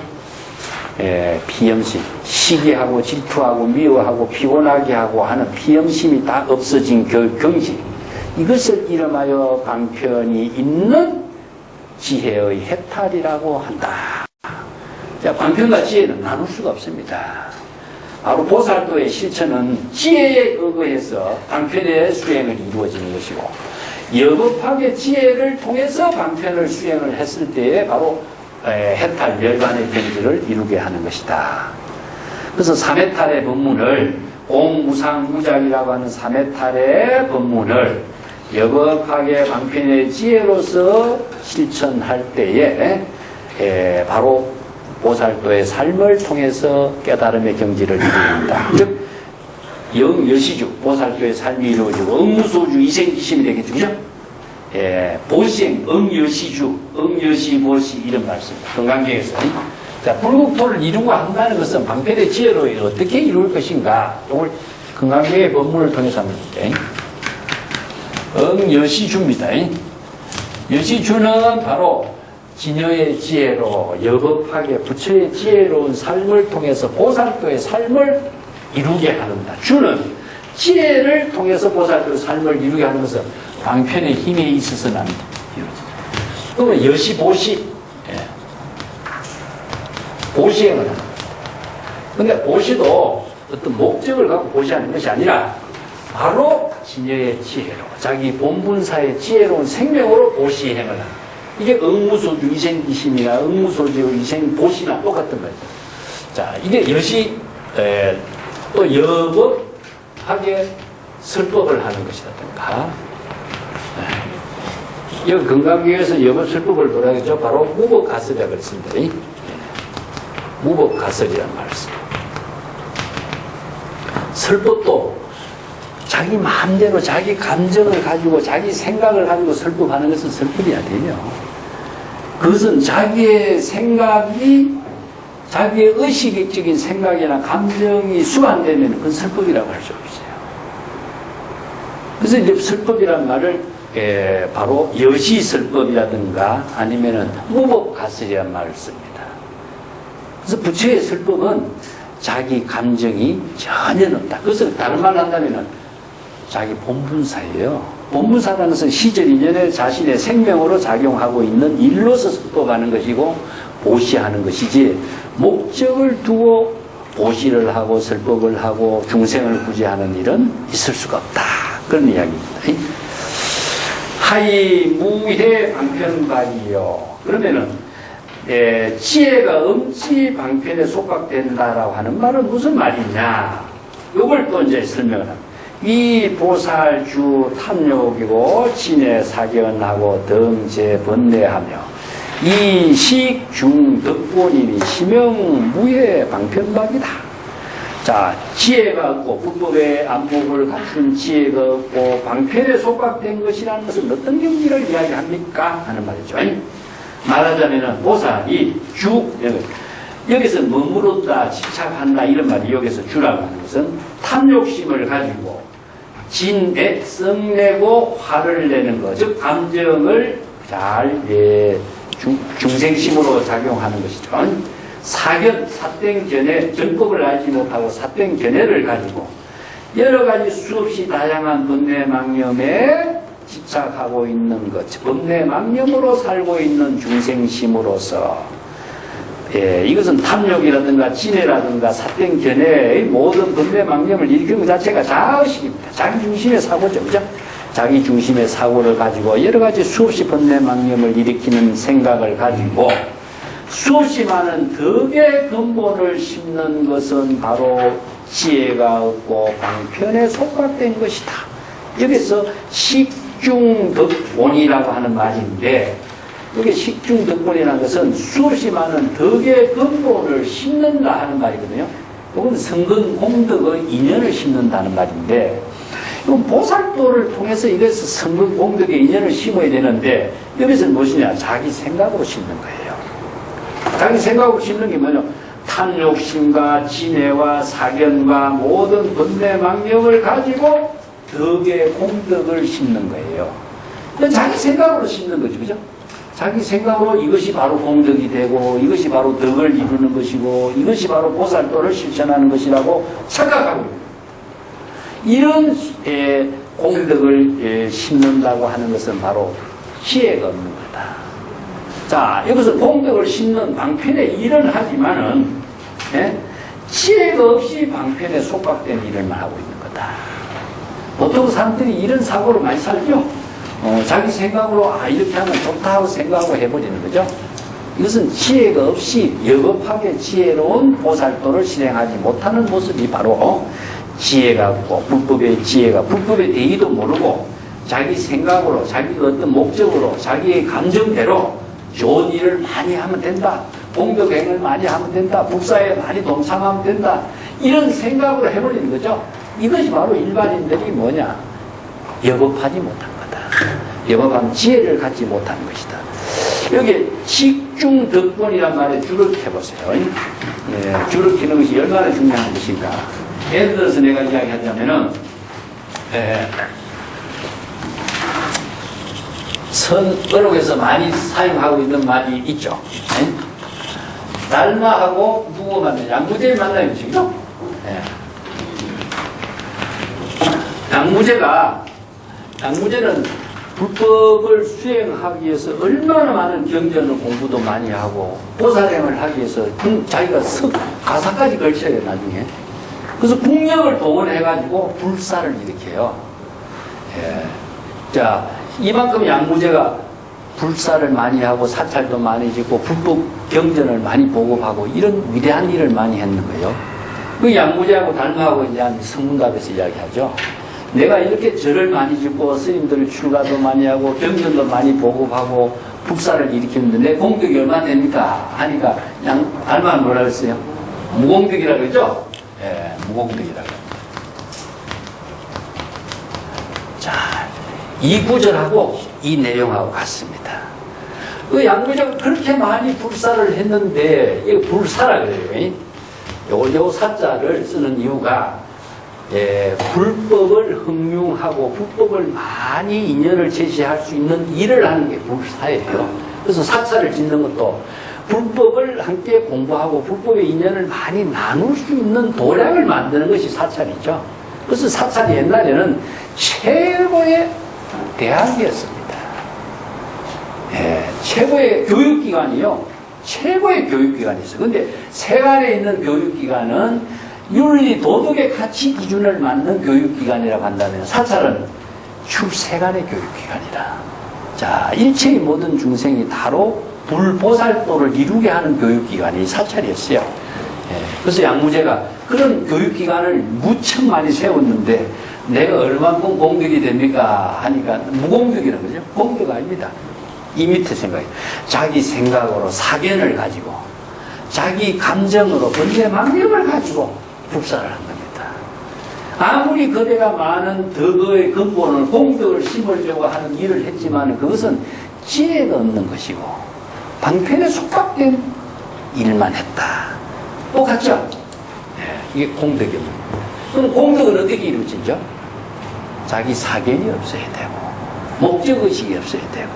피염심. 시기하고 질투하고 미워하고 피곤하게 하고 하는 피염심이 다 없어진 경지. 이것을 이름하여 방편이 있는 지혜의 해탈이라고 한다. 자, 방편과 지혜는 나눌 수가 없습니다. 바로 보살도의 실천은 지혜에 의거해서 방편의 수행을 이루어지는 것이고 여법학의 지혜를 통해서 방편을 수행을 했을 때에 바로 해탈, 멸관의 경지를 이루게 하는 것이다. 그래서 삼해탈의 법문을 공무상무작이라고 하는 삼해탈의 법문을 여법학의 방편의 지혜로서 실천할 때에 바로 보살도의 삶을 통해서 깨달음의 경지를 이루는다. 즉 영여시주, 보살도의 삶이 이루어지고 응무소주, 이생기심이 되겠죠. 그죠? 보시행, 응여시주, 응여시보시 이런 말씀. 건강경에서. 자, 불국토를 이루고 한다는 것은 방편의 지혜로 어떻게 이룰 것인가. 이걸 건강경의 법문을 통해서 합니다. 응여시주입니다. 여시주는 바로 진여의 지혜로 여법학의 부처의 지혜로운 삶을 통해서 보살도의 삶을 이루게 하는다. 주는 지혜를 통해서 보살도의 삶을 이루게 하는 것은 방편의 힘에 있어서는 안 이루어진다. 그러면 여시보시, 보시행을 합니다. 그런데 보시도 어떤 목적을 갖고 보시하는 것이 아니라 바로 진여의 지혜로 자기 본분사의 지혜로운 생명으로 보시행을 합니다. 이게 응무소주 이생기심이나 응무소주 이생보시나 똑같은 거죠. 자, 이게 여시 또 여법학의 설법을 하는 것이라든가 여기 건강경에서 여법 설법을 뭐라 하죠? 바로 무법가설이라고 그랬습니다. 무법가설이란 말씀. 설법도 자기 마음대로 자기 감정을 가지고 자기 생각을 가지고 설법하는 것은 설법이 아니에요. 그것은 자기의 생각이 자기의 의식적인 생각이나 감정이 수반되면 그건 설법이라고 할 수 없어요. 그래서 이제 설법이란 말을 바로 여시설법이라든가 아니면은 무법가설이란 말을 씁니다. 그래서 부처의 설법은 자기 감정이 전혀 없다. 그것을 다른 말로 한다면은 자기 본분사예요. 본분사라는 것은 시절 인연에 자신의 생명으로 작용하고 있는 일로서 설법하는 것이고 보시하는 것이지 목적을 두고 보시를 하고 설법을 하고 중생을 구제하는 일은 있을 수가 없다. 그런 이야기입니다. 하이 무해 방편박이요. 그러면은 지혜가 음치 방편에 속박된다라고 하는 말은 무슨 말이냐? 이걸 또 이제 설명을 합니다. 이 보살주 탐욕이고 진해 사견하고 등재 번뇌하며 이 식중 덕본이니 심영무해 방편박이다. 자, 지혜가 없고 불법의 안목을 갖춘 지혜가 없고 방편에 속박된 것이라는 것은 어떤 경지를 이야기합니까? 하는 말이죠. 말하자면 보살이 여기서 머무르다 집착한다 이런 말이 여기서 주라고 하는 것은 탐욕심을 가지고 진에 썩내고 화를 내는 것, 즉 감정을 잘 중생심으로 작용하는 것이죠. 사견, 사땡견해, 전법을 알지 못하고 사땡견해를 가지고 여러 가지 수없이 다양한 번뇌망념에 집착하고 있는 것, 번뇌망념으로 살고 있는 중생심으로서 이것은 탐욕이라든가 진해라든가 사땡견해의 모든 번뇌망념을 일으키는 것 자체가 자의식입니다. 자기 중심의 사고죠. 그죠? 자기 중심의 사고를 가지고 여러 가지 수없이 번뇌망념을 일으키는 생각을 가지고 수없이 많은 덕의 근본을 심는 것은 바로 지혜가 없고 방편에 속박된 것이다. 여기서 식중덕본이라고 하는 말인데, 이게 식중덕본이라는 것은 수없이 많은 덕의 근본을 심는다 하는 말이거든요. 이건 성근 공덕의 인연을 심는다는 말인데, 이건 보살도를 통해서 이것을 성근 공덕의 인연을 심어야 되는데, 여기서는 무엇이냐? 자기 생각으로 심는 거예요. 자기 생각으로 심는 게 뭐냐? 탐욕심과 진해와 사견과 모든 번뇌망념을 가지고 덕의 공덕을 심는 거예요. 자기 생각으로 심는 거죠. 그죠? 자기 생각으로 이것이 바로 공덕이 되고 이것이 바로 덕을 이루는 것이고 이것이 바로 보살도를 실천하는 것이라고 착각하고 이런 공덕을 심는다고 하는 것은 바로 지혜가 없는 거다. 자, 여기서 공덕을 심는 방편의 일은 하지만은 지혜가 없이 방편에 속박된 일을만 하고 있는 거다. 보통 사람들이 이런 사고로 많이 살죠. 자기 생각으로 이렇게 하면 좋다 하고 생각하고 해버리는 거죠. 이것은 지혜가 없이 여겁하게 지혜로운 보살도를 실행하지 못하는 모습이 바로 지혜가 없고 불법의 지혜가 불법의 대의도 모르고 자기 생각으로 자기 어떤 목적으로 자기의 감정대로 좋은 일을 많이 하면 된다. 공덕행을 많이 하면 된다. 불사에 많이 동참하면 된다. 이런 생각으로 해버리는 거죠. 이것이 바로 일반인들이 뭐냐? 여겁하지 못한 거다. 여겁한 지혜를 갖지 못한 것이다. 여기 식중덕본이란 말에 줄을 켜보세요. 줄을 켜는 것이 얼마나 중요한 것인가. 예를 들어서 내가 이야기하자면은 선어록에서 많이 사용하고 있는 말이 있죠. 달마하고 누구 만나요? 양무제를 만나요, 지금. 양무제는 불법을 수행하기 위해서 얼마나 많은 경전을 공부도 많이 하고 보살행을 하기 위해서 자기가 가사까지 걸쳐요, 나중에. 그래서 국력을 동원해가지고 불사를 일으켜요. 자, 이만큼 양무제가 불사를 많이 하고 사찰도 많이 짓고 불법 경전을 많이 보급하고 이런 위대한 일을 많이 했는 거예요. 그 양무제하고 달마하고 이제 한 성문답에서 이야기하죠. 내가 이렇게 절을 많이 짓고 스님들 출가도 많이 하고 경전도 많이 보급하고 불사를 일으켰는데 내 공덕이 얼마나 됩니까? 하니까 달마는 뭐라 그랬어요? 무공덕이라고 그러죠? 무공덕이라고. 자, 이 구절하고 이 내용하고 같습니다. 그 양무제가 그렇게 많이 불사를 했는데, 이거 불사라 그래요. 요 사자를 쓰는 이유가, 불법을 흥용하고 불법을 많이 인연을 제시할 수 있는 일을 하는 게 불사예요. 그래서 사찰을 짓는 것도 불법을 함께 공부하고 불법의 인연을 많이 나눌 수 있는 도량을 만드는 것이 사찰이죠. 그래서 사찰이 옛날에는 최고의 대학이었습니다. 최고의 교육기관이요. 최고의 교육기관이 있어요. 근데 세간에 있는 교육기관은 윤리, 도덕의 가치 기준을 맞는 교육기관이라고 한다면 사찰은 출세간의 교육기관이다. 자, 일체의 모든 중생이 다로 불보살도를 이루게 하는 교육기관이 사찰이었어요. 그래서 양무제가 그런 교육기관을 무척 많이 세웠는데 내가 얼만큼 공덕이 됩니까? 하니까 무공덕이라는 거죠. 공덕 아닙니다. 이 밑에 생각이 자기 생각으로 사견을 가지고 자기 감정으로 번뇌망념을 가지고 불사를 한 겁니다. 아무리 그대가 많은 덕의 근본을 공덕을 심으려고 하는 일을 했지만 그것은 지혜가 없는 것이고 방편에 속박된 일만 했다. 똑같죠? 이게 공덕이 없는 거예요. 그럼 공덕은 어떻게 이루어지죠? 자기 사견이 없어야 되고 목적의식이 없어야 되고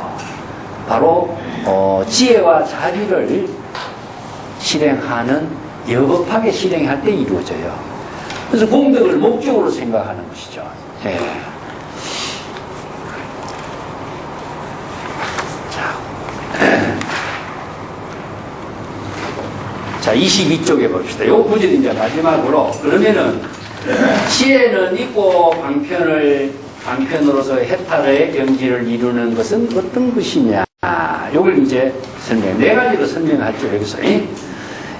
바로 지혜와 자비를 실행하는 여겁하게 실행할 때 이루어져요. 그래서 공덕을 목적으로 생각하는 것이죠. 자, 22쪽에 봅시다. 요 구절이 이제 마지막으로. 그러면은, 지혜는 있고 방편으로서 해탈의 경지를 이루는 것은 어떤 것이냐. 요걸 이제 네 가지로 설명하죠, 여기서.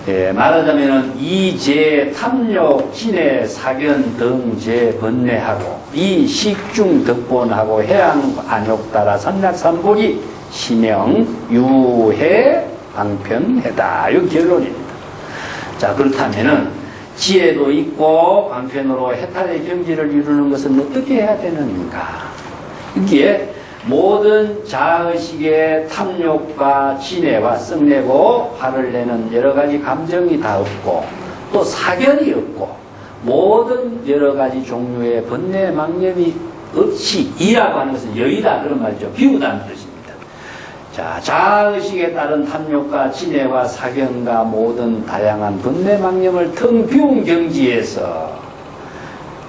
예, 말하자면은, 이제 탐욕, 진해, 사견 등제 번뇌하고, 이 식중 덕본하고, 해양 안욕따라 선약삼보리, 신형, 유해, 방편해다. 이 결론입니다. 자, 그렇다면은, 지혜도 있고, 방편으로 해탈의 경지를 이루는 것은 어떻게 해야 되는가? 이게, 모든 자의식의 탐욕과 진해와 썩내고 화를 내는 여러 가지 감정이 다 없고 또 사견이 없고 모든 여러 가지 종류의 번뇌 망념이 없이 이라고 하는 것은 여의다 그런 말이죠. 비우다는 뜻입니다. 자, 자의식에 따른 탐욕과 진해와 사견과 모든 다양한 번뇌 망념을 텅 비운 경지에서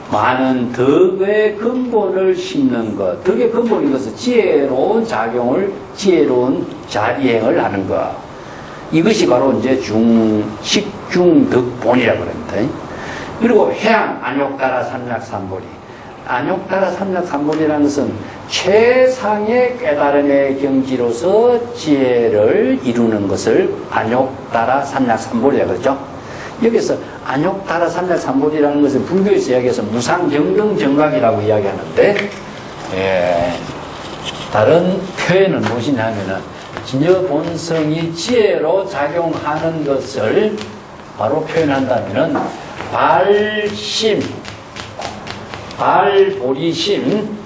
많은 덕의 근본을 심는 것. 덕의 근본인 것은 지혜로운 작용을, 지혜로운 자리행을 하는 것. 이것이 바로 이제 식중덕본이라고 합니다. 그리고 해양, 안욕따라 삼약삼보리. 안욕따라 삼약삼보리라는 것은 최상의 깨달음의 경지로서 지혜를 이루는 것을 안욕따라 삼약삼보리라고 그러죠. 여기서 안욕따라 삼약삼보리라는 것은 불교에서 이야기해서 무상정등정각이라고 이야기하는데, 다른 표현은 무엇이냐면은 진여 본성이 지혜로 작용하는 것을 바로 표현한다면은 발심, 발보리심,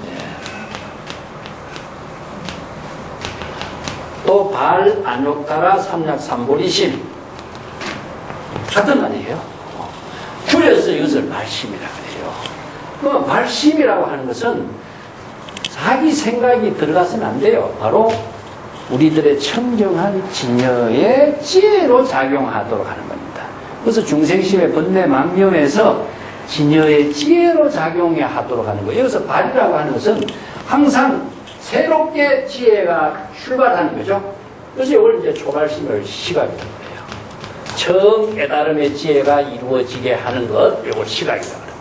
또 발안욕따라 삼약삼보리심 같은 말이에요. 그래서 이것을 발심이라고 해요. 그 발심이라고 하는 것은 자기 생각이 들어가서는 안 돼요. 바로 우리들의 청정한 진여의 지혜로 작용하도록 하는 겁니다. 그래서 중생심의 번뇌 망념에서 진여의 지혜로 작용하도록 하는 거예요. 여기서 발이라고 하는 것은 항상 새롭게 지혜가 출발하는 거죠. 그래서 이걸 이제 초발심을 시각이라고 해요. 처음 깨달음의 지혜가 이루어지게 하는 것, 이걸 시각이라고 합니다.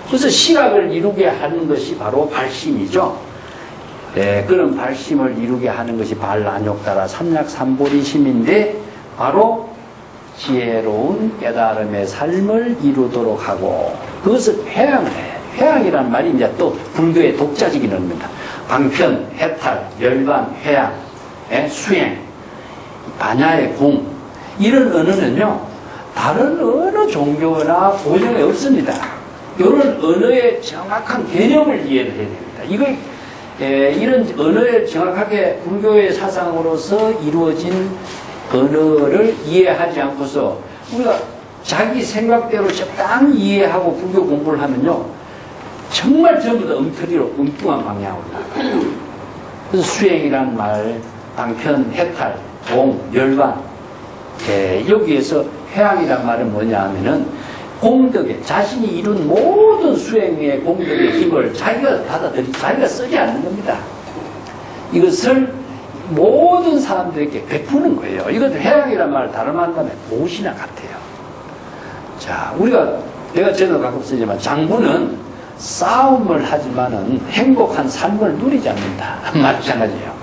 그래서 시각을 이루게 하는 것이 바로 발심이죠. 네, 그런 발심을 이루게 하는 것이 발안욕따라 삼약삼보리심인데 바로 지혜로운 깨달음의 삶을 이루도록 하고 그것을 회양을 해요. 회양이라는 말이 이제 또 불교의 독자적인 의미입니다. 방편, 해탈, 열반, 회양, 수행, 반야의 공 이런 언어는요 다른 어느 종교나 고정에 없습니다. 이런 언어의 정확한 개념을 이해를 해야 됩니다. 이걸 이런 언어에 정확하게 불교의 사상으로서 이루어진 언어를 이해하지 않고서 우리가 자기 생각대로 적당히 이해하고 불교 공부를 하면요 정말 전부 다 엉터리로 엉뚱한 방향으로 나가요. 그래서 수행이란 말, 방편, 해탈, 공, 열반 여기에서 회양이란 말은 뭐냐 하면은 공덕에 자신이 이룬 모든 수행의 공덕의 힘을 자기가 받아들이고 자기가 쓰지 않는 겁니다. 이것을 모든 사람들에게 베푸는 거예요. 이것도 회양이란 말 다른 말 하면 보시나 같아요. 자, 내가 저도 가끔 쓰지만 장부는 싸움을 하지만은 행복한 삶을 누리지 않는다. 마찬가지예요.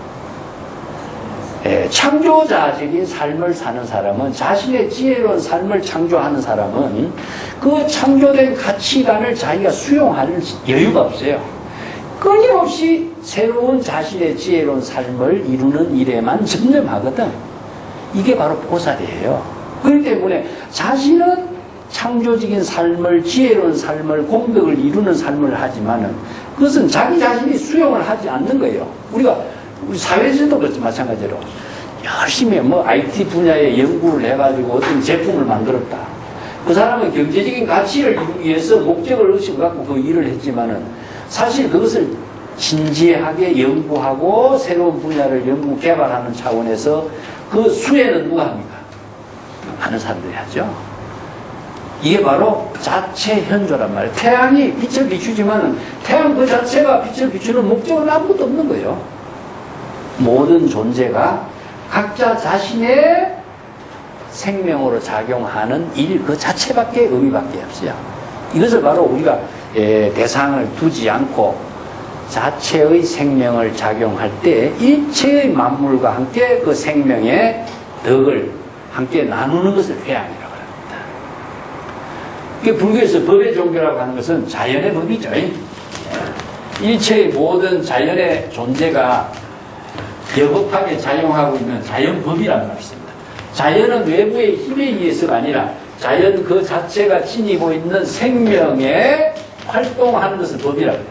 창조자적인 삶을 사는 사람은 자신의 지혜로운 삶을 창조하는 사람은 그 창조된 가치관을 자기가 수용할 여유가 없어요. 끊임없이 새로운 자신의 지혜로운 삶을 이루는 일에만 전념하거든. 이게 바로 보살이에요. 그렇기 때문에 자신은 창조적인 삶을, 지혜로운 삶을, 공덕을 이루는 삶을 하지만은 그것은 자기 자신이 수용을 하지 않는 거예요. 우리 사회에서도 그렇지 마찬가지로 열심히 IT 분야에 연구를 해가지고 어떤 제품을 만들었다. 그 사람은 경제적인 가치를 이루기 위해서 목적을 의식해갖고 그 일을 했지만은 사실 그것을 진지하게 연구하고 새로운 분야를 연구 개발하는 차원에서 그 수혜는 누가 합니까? 많은 사람들이 하죠. 이게 바로 자체 현조란 말이에요. 태양이 빛을 비추지만은 태양 그 자체가 빛을 비추는 목적은 아무것도 없는 거예요. 모든 존재가 각자 자신의 생명으로 작용하는 일 그 자체밖에 의미밖에 없어요. 이것을 바로 우리가 대상을 두지 않고 자체의 생명을 작용할 때 일체의 만물과 함께 그 생명의 덕을 함께 나누는 것을 회양이라고 합니다. 이게 불교에서 법의 종교라고 하는 것은 자연의 법이죠. 일체의 모든 자연의 존재가 여법하게 작용하고 있는 자연법이라는 말이 있습니다. 자연은 외부의 힘에 의해서가 아니라 자연 그 자체가 지니고 있는 생명의 활동하는 것을 법이라고 해요.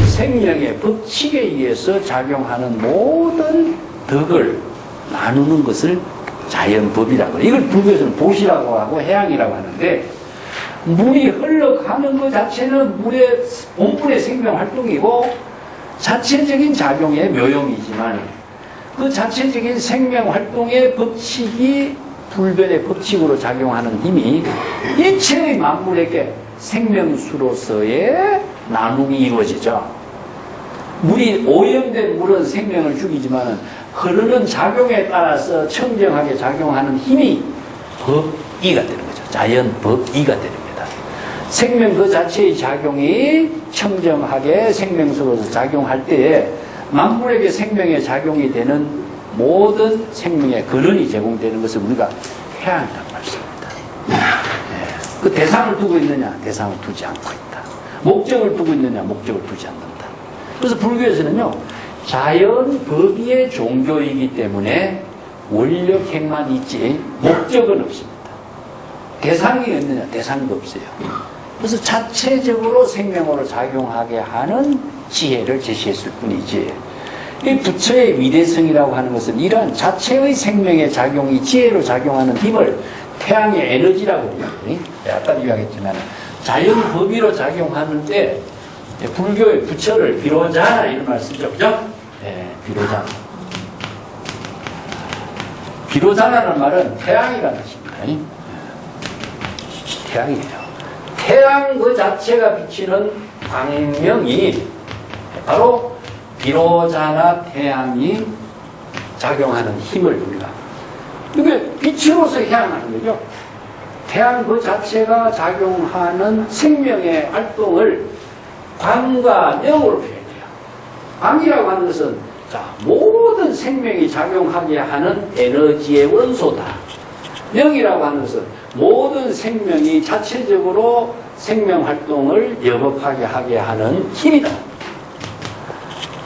생명의 법칙에 의해서 작용하는 모든 덕을 나누는 것을 자연법이라고 해요. 이걸 불교에서는 보시라고 하고 해양이라고 하는데, 물이 흘러가는 것 자체는 물의 본분의 생명 활동이고 자체적인 작용의 묘용이지만 그 자체적인 생명 활동의 법칙이 불변의 법칙으로 작용하는 힘이 일체의 만물에게 생명수로서의 나눔이 이루어지죠. 물이 오염된 물은 생명을 죽이지만 흐르는 작용에 따라서 청정하게 작용하는 힘이 법이가 되는 거죠. 자연법이가 됩니다. 생명 그 자체의 작용이 청정하게 생명수로서 작용할 때에 만물에게 생명의 작용이 되는 모든 생명의 근원이 제공되는 것을 우리가 해양이라고 말씀합니다. 그 대상을 두고 있느냐? 대상을 두지 않고 있다. 목적을 두고 있느냐? 목적을 두지 않는다. 그래서 불교에서는요, 자연법위의 종교이기 때문에 원력행만 있지 목적은 없습니다. 대상이 있느냐? 대상도 없어요. 그래서 자체적으로 생명으로 작용하게 하는 지혜를 제시했을 뿐이지, 이 부처의 위대성이라고 하는 것은 이러한 자체의 생명의 작용이 지혜로 작용하는 힘을 태양의 에너지라고 해요. 아까도 이야기했지만 자연 법위로 작용하는데 불교의 부처를 비로자나 이런 말 쓰죠. 그죠? 네, 비로자나. 비로자나라는 말은 태양이라는 뜻입니다. 태양이에요. 태양 그 자체가 비치는 광명이 바로 비로자나 태양이 작용하는 힘을 우리가, 이게 빛으로서 해양하는 거죠. 태양 그 자체가 작용하는 생명의 활동을 광과 명으로 표현해요. 광이라고 하는 것은 모든 생명이 작용하게 하는 에너지의 원소다. 명이라고 하는 것은 모든 생명이 자체적으로 생명 활동을 여법하게 하게 하는 힘이다.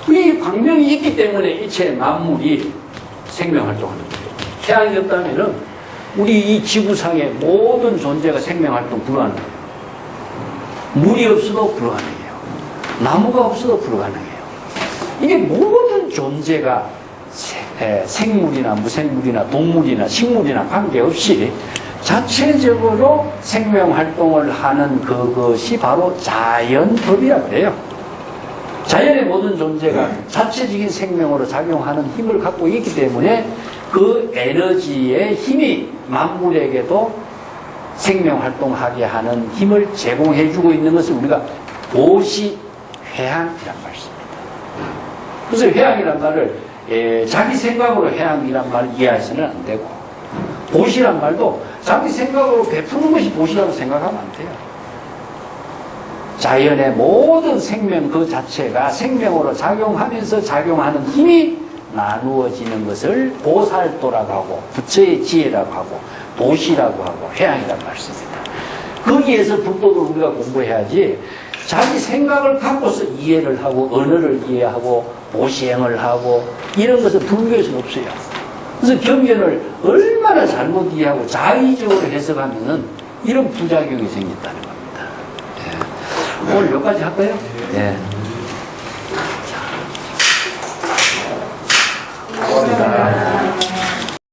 이 광명이 있기 때문에 일체 만물이 생명 활동하는 거예요. 태양이 없다면은 우리 이 지구상의 모든 존재가 생명 활동 불가능해요. 물이 없어도 불가능해요. 나무가 없어도 불가능해요. 이게 모든 존재가 생물이나 무생물이나 동물이나 식물이나 관계없이 자체적으로 생명 활동을 하는 그것이 바로 자연법이라고 해요. 자연의 모든 존재가 자체적인 생명으로 작용하는 힘을 갖고 있기 때문에 그 에너지의 힘이 만물에게도 생명 활동하게 하는 힘을 제공해주고 있는 것을 우리가 보시 회양이란 말씀입니다. 그래서 회양이란 말을 자기 생각으로 회양이란 말을 이해해서는 안 되고, 보시란 말도 자기 생각으로 베푸는 것이 보시라고 생각하면 안 돼요. 자연의 모든 생명 그 자체가 생명으로 작용하면서 작용하는 힘이 나누어지는 것을 보살도라고 하고 부처의 지혜라고 하고 보시라고 하고 회양이라고 말씀입니다. 거기에서 불법을 우리가 공부해야지 자기 생각을 갖고서 이해를 하고 언어를 이해하고 보시행을 하고 이런 것은 불교에서는 없어요. 그래서 경전을 얼마나 잘못 이해하고 자의적으로 해석하면은 이런 부작용이 생긴다는 겁니다. 오늘 몇 가지 할까요? 네.